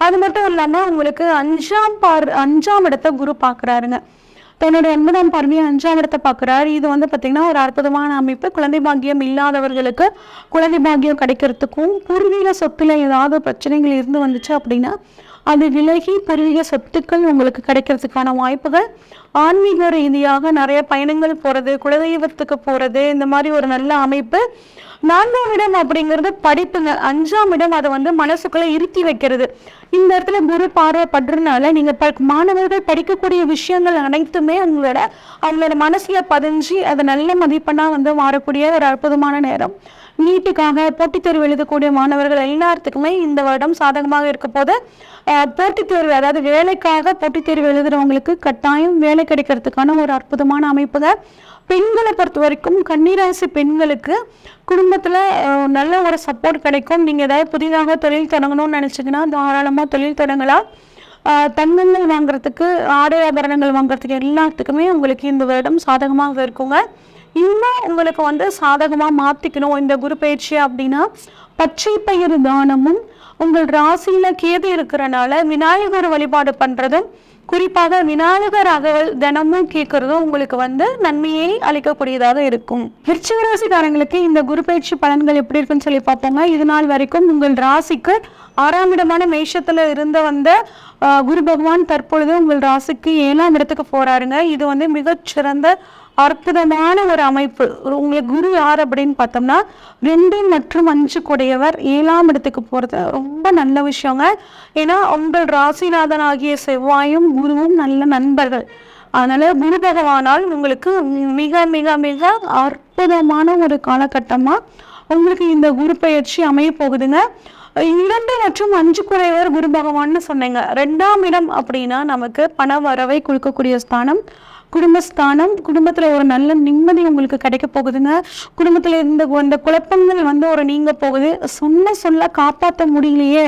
அது மட்டும் இல்லாமல் உங்களுக்கு 5ஆம் இடத்தை குரு பார்க்குறாருங்க. தன்னோட 9ஆம் பார்வையை 5ஆம் இடத்தை பார்க்குறாரு. இது வந்து பார்த்திங்கன்னா ஒரு அற்புதமான அமைப்பு. குழந்தை பாக்கியம் இல்லாதவர்களுக்கு குழந்தை பாக்கியம் கிடைக்கிறதுக்கும், பூர்வீக சொத்துல ஏதாவது பிரச்சனைகள் இருந்து வந்துச்சு அப்படின்னா அது விலகி பூர்வீக சொத்துக்கள் உங்களுக்கு கிடைக்கிறதுக்கான வாய்ப்புகள். ஆன்மீக ரீதியாக நிறைய பயணங்கள் போகிறது, குலதெய்வத்துக்கு போகிறது, இந்த மாதிரி ஒரு நல்ல அமைப்பு. 4ஆம் இடம் அப்படிங்கிறது படிப்புங்க. 5ஆம் இடம் அதை வந்து மனசுக்குள்ளே இருத்தி வைக்கிறது. இந்த இடத்துல குரு பார்வைப்படுறதுனால நீங்கள் மாணவர்கள் படிக்கக்கூடிய விஷயங்கள் அனைத்துமே அவங்களோட மனசில் பதிஞ்சு அதை நல்ல மதிப்பெண்ணாக வந்து மாறக்கூடிய ஒரு அற்புதமான நேரம். நீட்டுக்காக போட்டித் தேர்வு எழுதக்கூடிய மாணவர்கள் எல்லாத்துக்குமே இந்த வருடம் சாதகமாக இருக்க போது. போட்டித் தேர்வு, அதாவது வேலைக்காக போட்டித் தேர்வு எழுதுறவங்களுக்கு கட்டாயம் வேலை கிடைக்கிறதுக்கான ஒரு அற்புதமான அமைப்புங்க. பெண்களை பொறுத்த வரைக்கும் கன்னிராசி பெண்களுக்கு குடும்பத்தில் நல்ல ஒரு சப்போர்ட் கிடைக்கும். நீங்கள் ஏதாவது புதிதாக தொழில் தொடங்கணும்னு நினச்சிங்கன்னா தாராளமாக தொழில் தொடங்கலாம். தங்கங்கள் வாங்குறதுக்கு, ஆடை ஆபரணங்கள் வாங்குறதுக்கு எல்லாத்துக்குமே உங்களுக்கு இந்த வருடம் சாதகமாக இருக்குங்க. இன்னும் உங்களுக்கு வந்து சாதகமாக மாற்றிக்கணும் இந்த குரு பயிற்சி அப்படின்னா பச்சை பயிறு தானமும், உங்கள் ராசியில் கேது இருக்கிறனால விநாயகர் வழிபாடு பண்ணுறதும், குறிப்பாக விநாயகர் அகவல் தினமும் கேட்கறதும் உங்களுக்கு வந்து நன்மையை அளிக்கக்கூடியதாக இருக்கும். விருச்சிக ராசிக்காரங்களுக்கு இந்த குரு பயிற்சி பலன்கள் எப்படி இருக்குன்னு சொல்லி பார்ப்போங்க. இது நாள் வரைக்கும் உங்கள் ராசிக்கு 6ஆம் இடமான மேஷத்துல இருந்து வந்த குரு பகவான் தற்பொழுது உங்கள் ராசிக்கு 7ஆம் இடத்துக்கு போறாருங்க. இது வந்து மிகச்சிறந்த அற்புதமான ஒரு அமைப்பு. உங்களுக்கு குரு யார் அப்படின்னு பார்த்தோம்னா 2 மற்றும் 5 கூடையவர் 7ஆம் இடத்துக்கு போகிறது ரொம்ப நல்ல விஷயங்க. ஏன்னா உங்கள் ராசிநாதன் ஆகிய செவ்வாயும் குருவும் நல்ல நண்பர்கள். அதனால குரு பகவானால் உங்களுக்கு மிக மிக மிக அற்புதமான ஒரு காலகட்டமாக உங்களுக்கு இந்த குரு பயிற்சி அமைய போகுதுங்க. 2 மற்றும் 5 கூடையவர் குரு பகவான்னு சொன்னீங்க. 2ஆம் இடம் அப்படின்னா நமக்கு பண வரவை கொடுக்கக்கூடிய ஸ்தானம். குடும்பஸ்தானம், குடும்பத்துல ஒரு நல்ல நிம்மதி உங்களுக்கு கிடைக்க போகுதுங்க. குடும்பத்துல இருந்த அந்த குழப்பங்கள் வந்து ஒரு நீங்க போகுது. சொல்ல காப்பாற்ற முடியலையே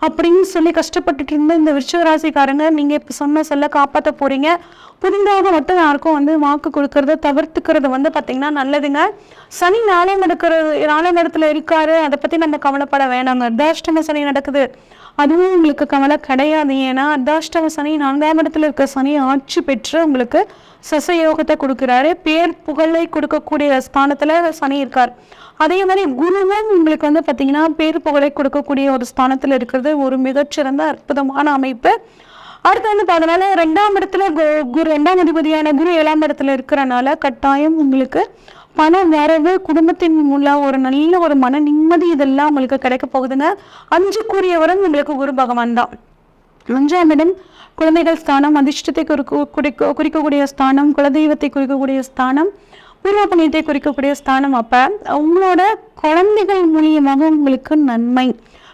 அப்படின்னு சொல்லி கஷ்டப்பட்டுட்டு இருந்த இந்த விருச்சிக ராசிக்காரங்க நீங்க இப்ப சொல்ல காப்பாற்ற போறீங்க. புதிதாக மட்டும் யாருக்கும் வந்து வாக்கு கொடுக்கறத தவிர்த்துக்கிறது வந்து பாத்தீங்கன்னா நல்லதுங்க. சனி நாலாம் இடத்துல இருக்காரு, அதை பத்தி நம்ம கவலைப்பட வேணாங்க. அர்த்தாஷ்டம சனி நடக்குது, அதுவும் உங்களுக்கு கவலை கிடையாது. ஏன்னா அர்த்தாஷ்டம சனி 4ஆம் இடத்துல இருக்க சனி ஆட்சி பெற்று உங்களுக்கு சசயோகத்தை கொடுக்குறாரு. பேர் புகழை கொடுக்கக்கூடிய ஸ்தானத்துல சனி இருக்கார். அதே மாதிரி குருவும் உங்களுக்கு வந்து பார்த்தீங்கன்னா பேர் புகழை கொடுக்கக்கூடிய ஒரு ஸ்தானத்தில் இருக்கிறது ஒரு மிகச்சிறந்த அற்புதமான அமைப்பு. அடுத்து வந்து அதனால 2ஆம் இடத்துல குரு 2ஆம் அதிபதியான குரு 7ஆம் இடத்துல இருக்கிறனால கட்டாயம் உங்களுக்கு பண வரவு, குடும்பத்தின் உள்ள ஒரு நல்ல ஒரு மன நிம்மதி இதெல்லாம் உங்களுக்கு கிடைக்க போகுதுங்க. 5 கூறியவரும் உங்களுக்கு குரு பகவான் தான். 5ஆம் இடம் குழந்தைகள் ஸ்தானம், அதிர்ஷ்டத்தை குறிக்கக்கூடிய ஸ்தானம், குலதெய்வத்தை குறிக்கக்கூடிய ஸ்தானம், பூர்வ புண்ணியத்தை குறிக்கக்கூடிய ஸ்தானம். அப்ப உங்களோட குழந்தைகள் மூலியமாக உங்களுக்கு நன்மை.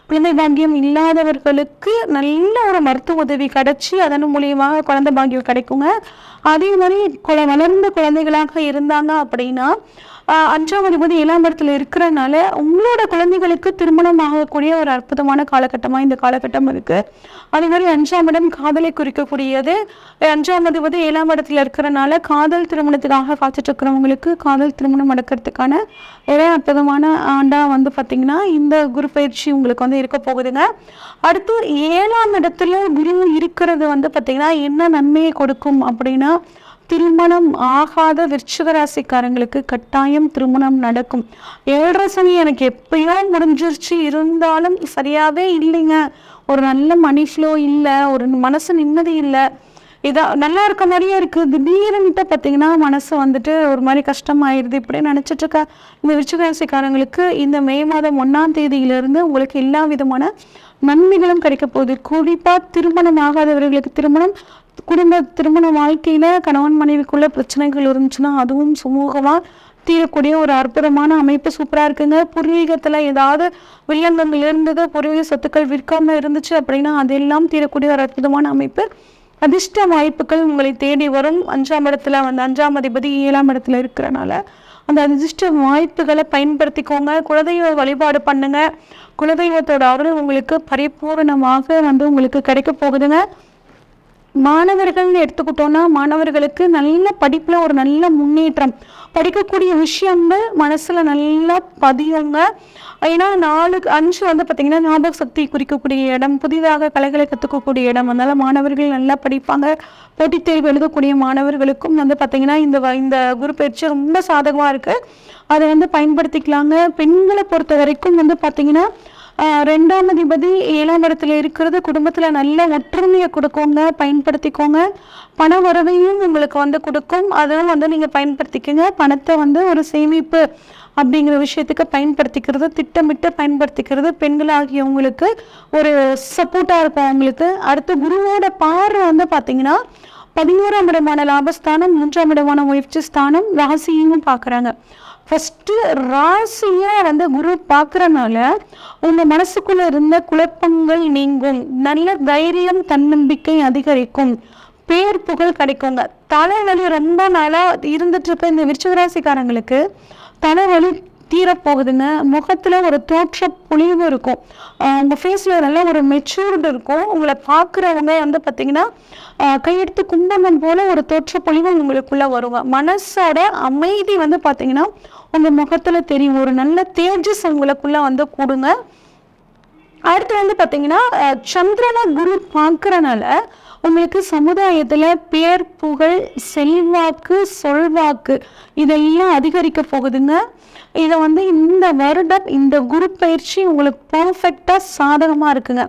குழந்தை பாக்கியம் இல்லாதவர்களுக்கு நல்ல ஒரு மருத்துவ உதவி கிடைச்சி அதன் மூலியமாக குழந்தை பாக்கியம் கிடைக்குங்க. அதே மாதிரி வளர்ந்த குழந்தைகளாக இருந்தாங்க அப்படின்னா 5ஆம் அதிபதி 7ஆம் இடத்துல இருக்கிறனால உங்களோட குழந்தைகளுக்கு திருமணம் ஆகக்கூடிய ஒரு அற்புதமான காலகட்டமாக இந்த காலகட்டம் இருக்கு. அதே மாதிரி 5ஆம் இடம் காதலை குறிக்கக்கூடியது. 5ஆம் அதிபதி 7ஆம் இடத்துல இருக்கிறனால காதல் திருமணத்துக்காக காத்துட்டு இருக்கிறவங்களுக்கு காதல் திருமணம் நடக்கிறதுக்கான ஒரே அற்புதமான ஆண்டா வந்து பார்த்தீங்கன்னா இந்த குரு பயிற்சி உங்களுக்கு வந்து இருக்க போகுதுங்க. அடுத்து 7ஆம் இடத்துல குரு இருக்கிறது வந்து பார்த்தீங்கன்னா என்ன நன்மையை கொடுக்கும் அப்படின்னா, திருமணம் ஆகாத விருச்சிக ராசிக்காரங்களுக்கு கட்டாயம் திருமணம் நடக்கும். 7.5 சனி எனக்கு எப்பயோ முடிஞ்சிருச்சு, இருந்தாலும் சரியாவே இல்லைங்க, ஒரு நல்ல மணி ஃப்ளோ இல்லை, ஒரு மனசு நிம்மதி இல்லை, நல்லா இருக்க மாதிரியே இருக்கு, திடீர்னுட்டு பார்த்தீங்கன்னா மனசு வந்துட்டு ஒரு மாதிரி கஷ்டமாயிருது இப்படி நினைச்சிட்டு இருக்க இந்த விருச்சிக ராசிக்காரங்களுக்கு இந்த மே மாதம் 1ஆம் தேதியிலிருந்து உங்களுக்கு எல்லா விதமான நன்மைகளும் கிடைக்க போகுது. குறிப்பா திருமணம் ஆகாதவர்களுக்கு திருமண வாழ்க்கையில கணவன் மனைவிக்குள்ள பிரச்சனைகள் இருந்துச்சுன்னா அதுவும் சுமூகமா தீரக்கூடிய ஒரு அற்புதமான அமைப்பு சூப்பரா இருக்குங்க. பூர்வீகத்துல ஏதாவது வில்லங்கங்கள் இருந்தது, பூர்வீக சொத்துக்கள் விற்காம இருந்துச்சு அப்படின்னா அதெல்லாம் தீரக்கூடிய ஒரு அற்புதமான அமைப்பு. அதிர்ஷ்ட வாய்ப்புகள் உங்களை தேடி வரும். 5ஆம் இடத்துல வந்து 5ஆம் அதிபதி 7ஆம் இடத்துல இருக்கிறனால அந்த அதிர்ஷ்ட வாய்ப்புகளை பயன்படுத்திக்கோங்க. குலதெய்வ வழிபாடு பண்ணுங்க. குலதெய்வத்தோட அருள் உங்களுக்கு பரிபூர்ணமாக வந்து உங்களுக்கு கிடைக்க போகுதுங்க. மாணவர்கள்னு எடுத்துக்கிட்டோம்னா மாணவர்களுக்கு நல்ல படிப்புல ஒரு நல்ல முன்னேற்றம், படிக்கக்கூடிய விஷயங்கள் மனசுல நல்லா பதியுங்க. ஏன்னா 4-5 வந்து பார்த்தீங்கன்னா ஞாபக சக்தி குறிக்கக்கூடிய இடம், புதிதாக கலைகளை கற்றுக்கக்கூடிய இடம். அதனால மாணவர்கள் நல்லா படிப்பாங்க. போட்டித் தேர்வு எழுதக்கூடிய மாணவர்களுக்கும் வந்து பார்த்தீங்கன்னா இந்த குரு பயிற்சி ரொம்ப சாதகமாக இருக்கு, அதை வந்து பயன்படுத்திக்கலாங்க. பெண்களை பொறுத்த வரைக்கும் வந்து பார்த்தீங்கன்னா 2ஆம் அதிபதி 7ஆம் இடத்துல இருக்கிறது குடும்பத்துல நல்ல ஒற்றுமையை கொடுக்குங்க, பயன்படுத்திக்கோங்க. பண வரவையும் உங்களுக்கு வந்து கொடுக்கும், அதுவும் வந்து நீங்க பயன்படுத்திக்கோங்க. பணத்தை வந்து ஒரு சேமிப்பு அப்படிங்கிற விஷயத்துக்கு பயன்படுத்திக்கிறது, திட்டமிட்டு பயன்படுத்திக்கிறது பெண்களாகியவங்களுக்கு ஒரு சப்போர்ட்டா இருக்கும் அவங்களுக்கு. அடுத்து குருவோட பார்வை வந்து பார்த்தீங்கன்னா 11ஆம் இடமான லாபஸ்தானம், 3ஆம் இடமான முயற்சி ஸ்தானம், ராசியையும் பார்க்குறாங்க. ஃபஸ்ட்டு ராசியை வந்து குரு பார்க்குறனால உங்கள் மனசுக்குள்ளே இருந்த குழப்பங்கள் நீங்கும், நல்ல தைரியம் தன்னம்பிக்கை அதிகரிக்கும், பேர் புகழ் கிடைக்குங்க. தலைவலி ரொம்ப நாளாக இருந்துட்டு இருக்க இந்த விருச்சிக ராசிக்காரங்களுக்கு தலைவலி தீரப்போகுதுங்க. முகத்தில் ஒரு தோற்ற பொலிவு இருக்கும், உங்கள் ஃபேஸில் நல்ல ஒரு மெச்சூர்டு இருக்கும். உங்களை பார்க்குறவங்க வந்து பார்த்தீங்கன்னா கையெடுத்து கும்பகம் போல ஒரு தோற்ற பொலிவு உங்களுக்குள்ளே வருங்க. மனசோட அமைதி வந்து பார்த்தீங்கன்னா உங்கள் முகத்தில் தெரியும், ஒரு நல்ல தேஜஸ் உங்களுக்குள்ளே வந்து கூடுங்க. அடுத்து வந்து பார்த்தீங்கன்னா சந்திரனை குரு பார்க்குறனால உங்களுக்கு சமுதாயத்தில் பேர் புகழ் செல்வாக்கு சொல்வாக்கு இதெல்லாம் அதிகரிக்க போகுதுங்க. இதை வந்து இந்த வருடம் இந்த குரு பயிற்சி உங்களுக்கு பர்ஃபெக்டாக சாதகமாக இருக்குங்க.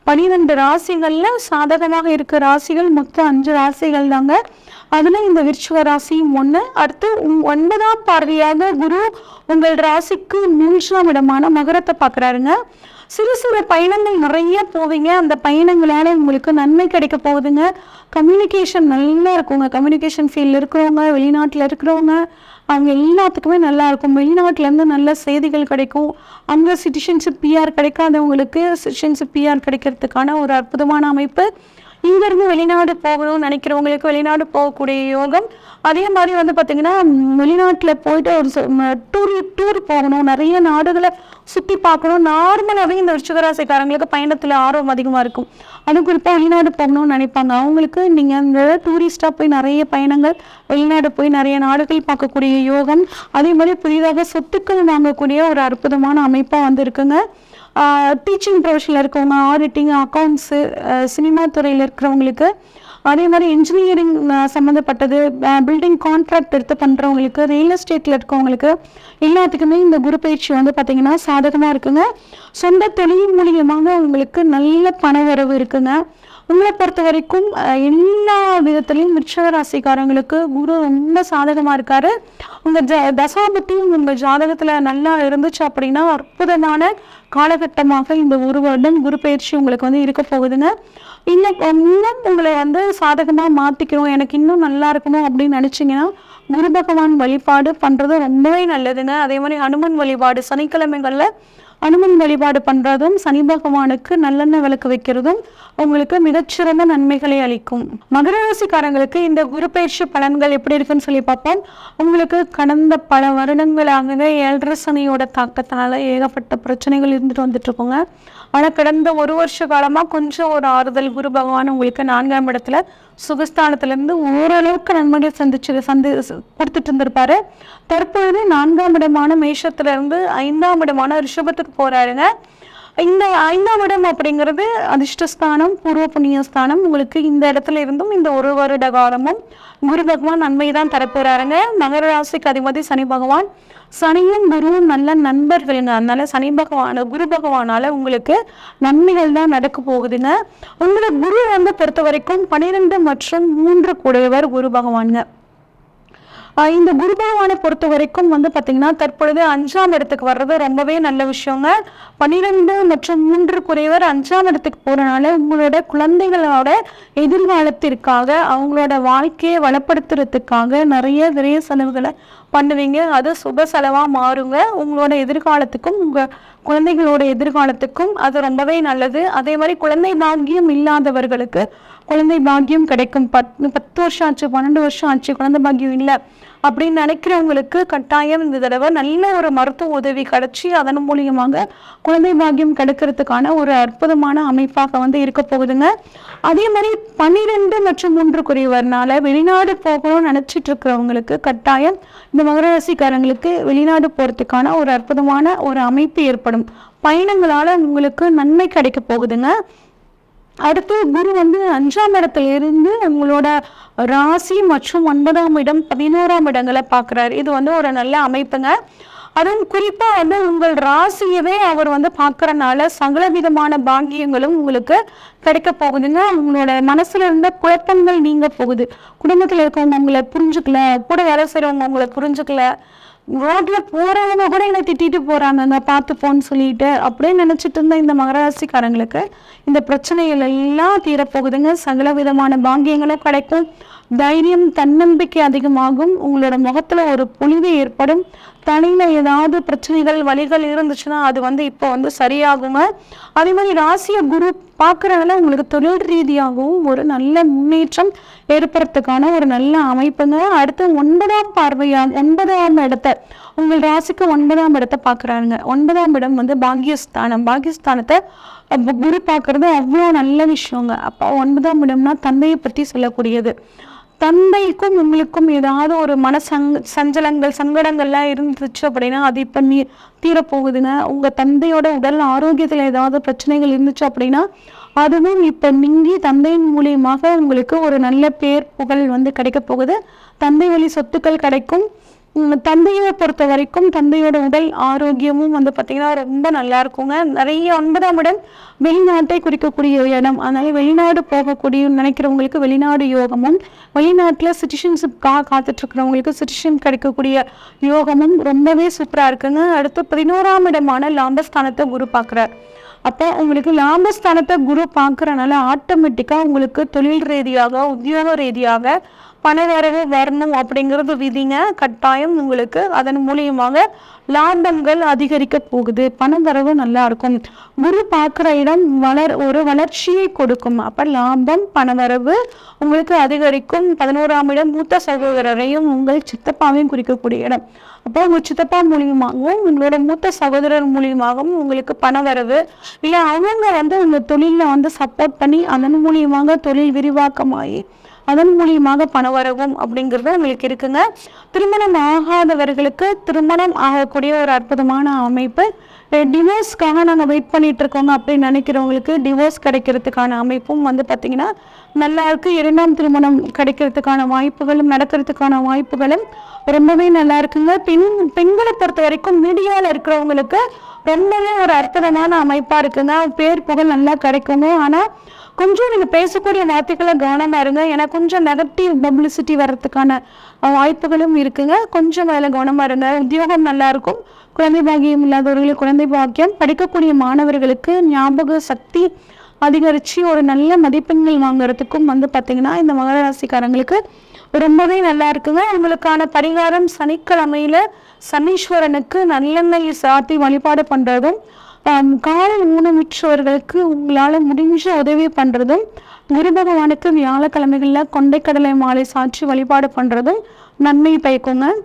12 ராசிகளில் சாதகமாக இருக்க ராசிகள் மொத்தம் 5 ராசிகள் தாங்க. அதில் இந்த விருச்சிக ராசியும் ஒன்று. அடுத்து 9ஆம் பார்வையாக குரு உங்கள் ராசிக்கு 3ஆம் இடமான மகரத்தை பார்க்குறாருங்க. சிறு பயணங்கள் நிறைய போவீங்க, அந்த பயணங்களால உங்களுக்கு நன்மை கிடைக்க போகுதுங்க. கம்யூனிகேஷன் நல்லா இருக்குங்க. கம்யூனிகேஷன் ஃபீல்டில் இருக்கிறவங்க, வெளிநாட்டில் இருக்கிறவங்க, அவங்க எல்லாத்துக்குமே நல்லா இருக்கும். வெளிநாட்டிலேருந்து நல்ல செய்திகள் கிடைக்கும். அங்கே சிட்டிசன்ஷிப் பிஆர் கிடைக்காதவங்களுக்கு சிட்டிசன்ஷிப் பிஆர் கிடைக்கிறதுக்கான ஒரு அற்புதமான அமைப்பு. இங்கேருந்து வெளிநாடு போகணும்னு நினைக்கிறவங்களுக்கு வெளிநாடு போகக்கூடிய யோகம். அதே மாதிரி வந்து பார்த்தீங்கன்னா வெளிநாட்டில் போயிட்டு ஒரு டூர் போகணும், நிறைய நாடுகளை சுற்றி பார்க்கணும். நார்மலாகவே இந்த விருச்சிகராசிக்காரங்களுக்கு பயணத்தில் ஆர்வம் அதிகமாக இருக்கும். அது குறிப்பாக வெளிநாடு போகணும்னு நினைப்பாங்க. அவங்களுக்கு நீங்கள் அந்த டூரிஸ்டாக போய் நிறைய பயணங்கள், வெளிநாடு போய் நிறைய நாடுகள் பார்க்கக்கூடிய யோகம். அதே மாதிரி புதிதாக சொத்துக்கள் வாங்கக்கூடிய ஒரு அற்புதமான அமைப்பாக வந்து இருக்குங்க. டீச்சிங் ப்ரொஃபஷனில் இருக்கவங்க, ஆடிட்டிங், அக்கௌண்ட்ஸு, சினிமா துறையில் இருக்கிறவங்களுக்கு, அதே மாதிரி இன்ஜினியரிங் சம்மந்தப்பட்டது, பில்டிங் கான்ட்ராக்ட் எடுத்து பண்ணுறவங்களுக்கு, ரியல் எஸ்டேட்டில் இருக்கவங்களுக்கு எல்லாத்துக்குமே இந்த குரு பயிற்சி வந்து பார்த்திங்கன்னா சாதகமாக இருக்குங்க. சொந்த தொழில் மூலியமாக உங்களுக்கு நல்ல பணவரவு இருக்குங்க. உங்களை பொறுத்த வரைக்கும் எல்லா விதத்துலையும் விருச்சிக ராசிக்காரங்களுக்கு குரு ரொம்ப சாதகமாக இருக்காரு. உங்கள் தசாபத்தியும் உங்கள் ஜாதகத்தில் நல்லா இருந்துச்சு அப்படின்னா அற்புதமான காலகட்டமாக இந்த ஒரு வருடம் குரு பயிற்சி உங்களுக்கு வந்து இருக்க போகுதுங்க. இன்னும் உங்களை வந்து சாதகமாக மாற்றிக்கணும், எனக்கு இன்னும் நல்லா இருக்கணும் அப்படின்னு நினச்சிங்கன்னா குரு பகவான் வழிபாடு பண்ணுறது ரொம்பவே நல்லதுங்க. அதே மாதிரி ஹனுமன் வழிபாடு, சனிக்கிழமைகளில் ஹனுமன் வழிபாடு பண்ணுறதும், சனி பகவானுக்கு நல்லெண்ணெய் விளக்கு வைக்கிறதும் உங்களுக்கு மிகச்சிறந்த நன்மைகளை அளிக்கும். மகர ராசிக்காரங்களுக்கு இந்த குரு பயிற்சி பலன்கள் எப்படி இருக்குன்னு சொல்லி பார்ப்போம். உங்களுக்கு கடந்த பல வருடங்களாகவே 7.5 சனியோட தாக்கத்தினால ஏகப்பட்ட பிரச்சனைகள் இருந்துட்டு வந்துட்டு இருக்கோங்க. ஆனால் கடந்த ஒரு வருஷ காலமாக கொஞ்சம் ஒரு ஆறுதல் குரு பகவான் உங்களுக்கு 4ஆம் இடத்துல சுகஸ்தானத்திலேருந்து ஓரளவுக்கு நன்மைகள் கொடுத்துட்டு இருந்திருப்பாரு. தற்பொழுது 4ஆம் இடமான மேஷத்திலிருந்து 5ஆம் இடமான ரிஷபத்துக்கு போறாருங்க. இந்த 5ஆம் இடம் அப்படிங்கிறது அதிர்ஷ்டஸ்தானம், பூர்வ புண்ணியஸ்தானம். உங்களுக்கு இந்த இடத்துல இருந்தும் இந்த ஒரு வருட காலமும் குரு பகவான் நன்மை தான் தரப்போறாருங்க. மகர ராசிக்கு அதிபதி சனி பகவான். சனியும் குருவும் நல்ல நண்பர்களுங்க. அதனால குரு பகவானால உங்களுக்கு நன்மைகள் தான் நடக்க போகுதுங்க. உங்களுக்கு குரு வந்து பொறுத்த வரைக்கும் 12 மற்றும் 3 கூடையவர் குரு பகவானுங்க. இந்த குரு பகவானை பொறுத்த வரைக்கும் வந்து பார்த்தீங்கன்னா தற்பொழுது 5ஆம் இடத்துக்கு வர்றது ரொம்பவே நல்ல விஷயங்க. 12 மற்றும் 3 குறைவர் 5ஆம் இடத்துக்கு போறதுனால உங்களோட குழந்தைகளோட எதிர்காலத்திற்காக, அவங்களோட வாழ்க்கையை வளப்படுத்துறதுக்காக நிறைய விரைய செலவுகளை பண்ணுவீங்க. அது சுப செலவாக மாறுங்க. உங்களோட எதிர்காலத்துக்கும் உங்கள் குழந்தைகளோட எதிர்காலத்துக்கும் அது ரொம்பவே நல்லது. அதே மாதிரி குழந்தை பாக்கியம் இல்லாதவர்களுக்கு குழந்தை பாக்கியம் கிடைக்கும். 10 வருஷம் ஆச்சு, 12 வருஷம் ஆச்சு, குழந்தை பாக்கியம் இல்லை அப்படின்னு நினைக்கிறவங்களுக்கு கட்டாயம் இந்த தடவை நல்ல ஒரு மருத்துவ உதவி கிடைச்சி அதன் மூலியமாக குழந்தை பாக்கியம் கிடைக்கிறதுக்கான ஒரு அற்புதமான அமைப்பாக வந்து இருக்க போகுதுங்க. அதே மாதிரி 12 மற்றும் 3 குறைவர்னால வெளிநாடு போகணும்னு நினைச்சிட்டு இருக்கிறவங்களுக்கு கட்டாயம் இந்த மகர ராசிக்காரங்களுக்கு வெளிநாடு போறதுக்கான ஒரு அற்புதமான ஒரு அமைப்பு ஏற்படும். பயணங்களால உங்களுக்கு நன்மை கிடைக்க போகுதுங்க. அடுத்து குரு வந்து 5ஆம் இடத்துல இருந்து உங்களோட ராசி மற்றும் 9ஆம் இடம் 11ஆம் இடங்களை பார்க்குறாரு. இது வந்து ஒரு நல்ல அமைப்புங்க. அதுவும் குறிப்பாக வந்து உங்கள் ராசியவே அவர் வந்து பார்க்கறனால சகல விதமான பாக்கியங்களும் உங்களுக்கு கிடைக்க போகுதுங்க. உங்களோட மனசுல இருந்த குழப்பங்கள் நீங்க போகுது. குடும்பத்தில் இருக்கவங்க உங்களை புரிஞ்சுக்கல, கூட வேலை செய்கிறவங்க உங்களை புரிஞ்சுக்கல, ரோட்ல போறவங்க கூட என்னை திட்டிட்டு போறாங்க பார்த்துப்போன்னு சொல்லிட்டு அப்படின்னு நினைச்சிட்டு இருந்த இந்த மகராசிக்காரங்களுக்கு இந்த பிரச்சனைகள் எல்லாம் தீரப்போகுதுங்க. சகல விதமான பாக்கியங்களும் கிடைக்கும். தைரியம், தன்னம்பிக்கை அதிகமாகும். உங்களோட முகத்துல ஒரு பொலிவு ஏற்படும். தலையில ஏதாவது பிரச்சனைகள், வலிகள் இருந்துச்சுன்னா அது வந்து இப்போ வந்து சரியாகுங்க. அதே மாதிரி ராசிய குரு பார்க்கறதுனால உங்களுக்கு தொழில் ரீதியாகவும் ஒரு நல்ல முன்னேற்றம் ஏற்படுறதுக்கான ஒரு நல்ல அமைப்புங்க. அடுத்து 9ஆம் இடத்தை, உங்கள் ராசிக்கு 9ஆம் இடத்தை பார்க்குறாங்க. 9ஆம் இடம் வந்து பாக்கியஸ்தானம். பாக்கியஸ்தானத்தை குரு பார்க்கறது அவ்வளோ நல்ல விஷயங்க. அப்போ 9ஆம் இடம்னா தந்தையை பற்றி சொல்லக்கூடியது. தந்தைக்கும் உங்களுக்கும் ஏதாவது ஒரு சஞ்சலங்கள், சங்கடங்கள்லாம் இருந்துச்சு அப்படின்னா அது இப்போ தீரப்போகுதுங்க. உங்கள் தந்தையோட உடல் ஆரோக்கியத்தில் ஏதாவது பிரச்சனைகள் இருந்துச்சு அப்படின்னா அதுவும் இப்போ நீங்கி தந்தையின் மூலியமாக உங்களுக்கு ஒரு நல்ல பேர் புகழ் வந்து கிடைக்க போகுது. தந்தை வழி சொத்துக்கள் கிடைக்கும். தந்தையை பொறுத்த வரைக்கும் தந்தையோட உடல் ஆரோக்கியமும் வந்து பார்த்தீங்கன்னா ரொம்ப நல்லா இருக்குங்க. நிறைய 9ஆம் இடம் வெளிநாட்டை குறிக்கக்கூடிய இடம். அதனால வெளிநாடு போகக்கூடிய நினைக்கிறவங்களுக்கு வெளிநாடு யோகமும், வெளிநாட்டில் சிட்டிசன்ஷிப்காக காத்துட்டு இருக்கிறவங்களுக்கு சிட்டிசன் கிடைக்கக்கூடிய யோகமும் ரொம்பவே சூப்பராக இருக்குங்க. அடுத்து 11ஆம் இடமான லாபஸ்தானத்தை குரு பார்க்குறார். அப்போ உங்களுக்கு லாபஸ்தானத்தை குரு பார்க்குறனால ஆட்டோமேட்டிக்காக உங்களுக்கு தொழில் ரீதியாக, உத்தியோக ரீதியாக பணவரவு வரணும் அப்படிங்கிறது விதிங்க, கட்டாயம் உங்களுக்கு. அதன் மூலியமாக லாபங்கள் அதிகரிக்க போகுது, பணவரவு நல்லா இருக்கும். குரு பார்க்குற இடம் ஒரு வளர்ச்சியை கொடுக்கும். அப்ப லாபம் பணவரவு உங்களுக்கு அதிகரிக்கும். 11ஆம் இடம் மூத்த சகோதரரையும் உங்கள் சித்தப்பாவையும் குறிக்கக்கூடிய இடம். அப்போ உங்க சித்தப்பா மூலியமாகவும் உங்களோட மூத்த சகோதரர் மூலியமாகவும் உங்களுக்கு பணவரவு, இல்லை அவங்க உங்க தொழில சப்போர்ட் பண்ணி அதன் மூலியமாக தொழில் விரிவாக்கமாகி அதன் மூலியமாக பணவரவும் அப்படிங்கிறது உங்களுக்கு இருக்குங்க. திருமணம் ஆகாதவர்களுக்கு திருமணம் ஆகக்கூடிய ஒரு அற்புதமான அமைப்பு. டிவோர்ஸ்க்காக நாங்கள் வெயிட் பண்ணிட்டு இருக்கோங்க அப்படின்னு நினைக்கிறவங்களுக்கு டிவோர்ஸ் கிடைக்கிறதுக்கான அமைப்பும் பார்த்தீங்கன்னா நல்லா இருக்கு. 2ஆம் திருமணம் கிடைக்கிறதுக்கான வாய்ப்புகளும் நடக்கிறதுக்கான வாய்ப்புகளும் ரொம்பவே நல்லா இருக்குங்க. பெண்களை பொறுத்த வரைக்கும் மீடியாவில் இருக்கிறவங்களுக்கு ரொம்பவே ஒரு அற்புதமான அமைப்பா இருக்குங்க. பேர் புகழ் நல்லா கிடைக்குங்க. ஆனால் கொஞ்சம் நீங்கள் பேசக்கூடிய வார்த்தைகளை கவனமாக இருங்க. ஏன்னா கொஞ்சம் நெகட்டிவ் பப்ளிசிட்டி வர்றதுக்கான வாய்ப்புகளும் இருக்குங்க. கொஞ்சம் வேலை கவனமாக இருங்க. உத்தியோகம் நல்லா இருக்கும். குழந்தை பாக்கியம் இல்லாதவர்களுக்கு குழந்தை பாக்கியம், படிக்கக்கூடிய மாணவர்களுக்கு ஞாபக சக்தி அதிகரித்து ஒரு நல்ல மதிப்பெண்கள் வாங்குறதுக்கும் பார்த்தீங்கன்னா இந்த மகர ராசிக்காரங்களுக்கு ரொம்பவே நல்லா இருக்குங்க. உங்களுக்கான பரிகாரம் சனிக்கிழமையில சனீஸ்வரனுக்கு நல்லெண்ணெய் சாத்தி வழிபாடு பண்ணுறதும், காலை ஊனமுற்றவர்களுக்கு உங்களால் முடிஞ்ச உதவி பண்ணுறதும், குரு பகவானுக்கு வியாழக்கிழமைகளில் கொண்டைக்கடலை மாலை சாற்றி வழிபாடு பண்ணுறதும் நன்மை பயக்குங்க.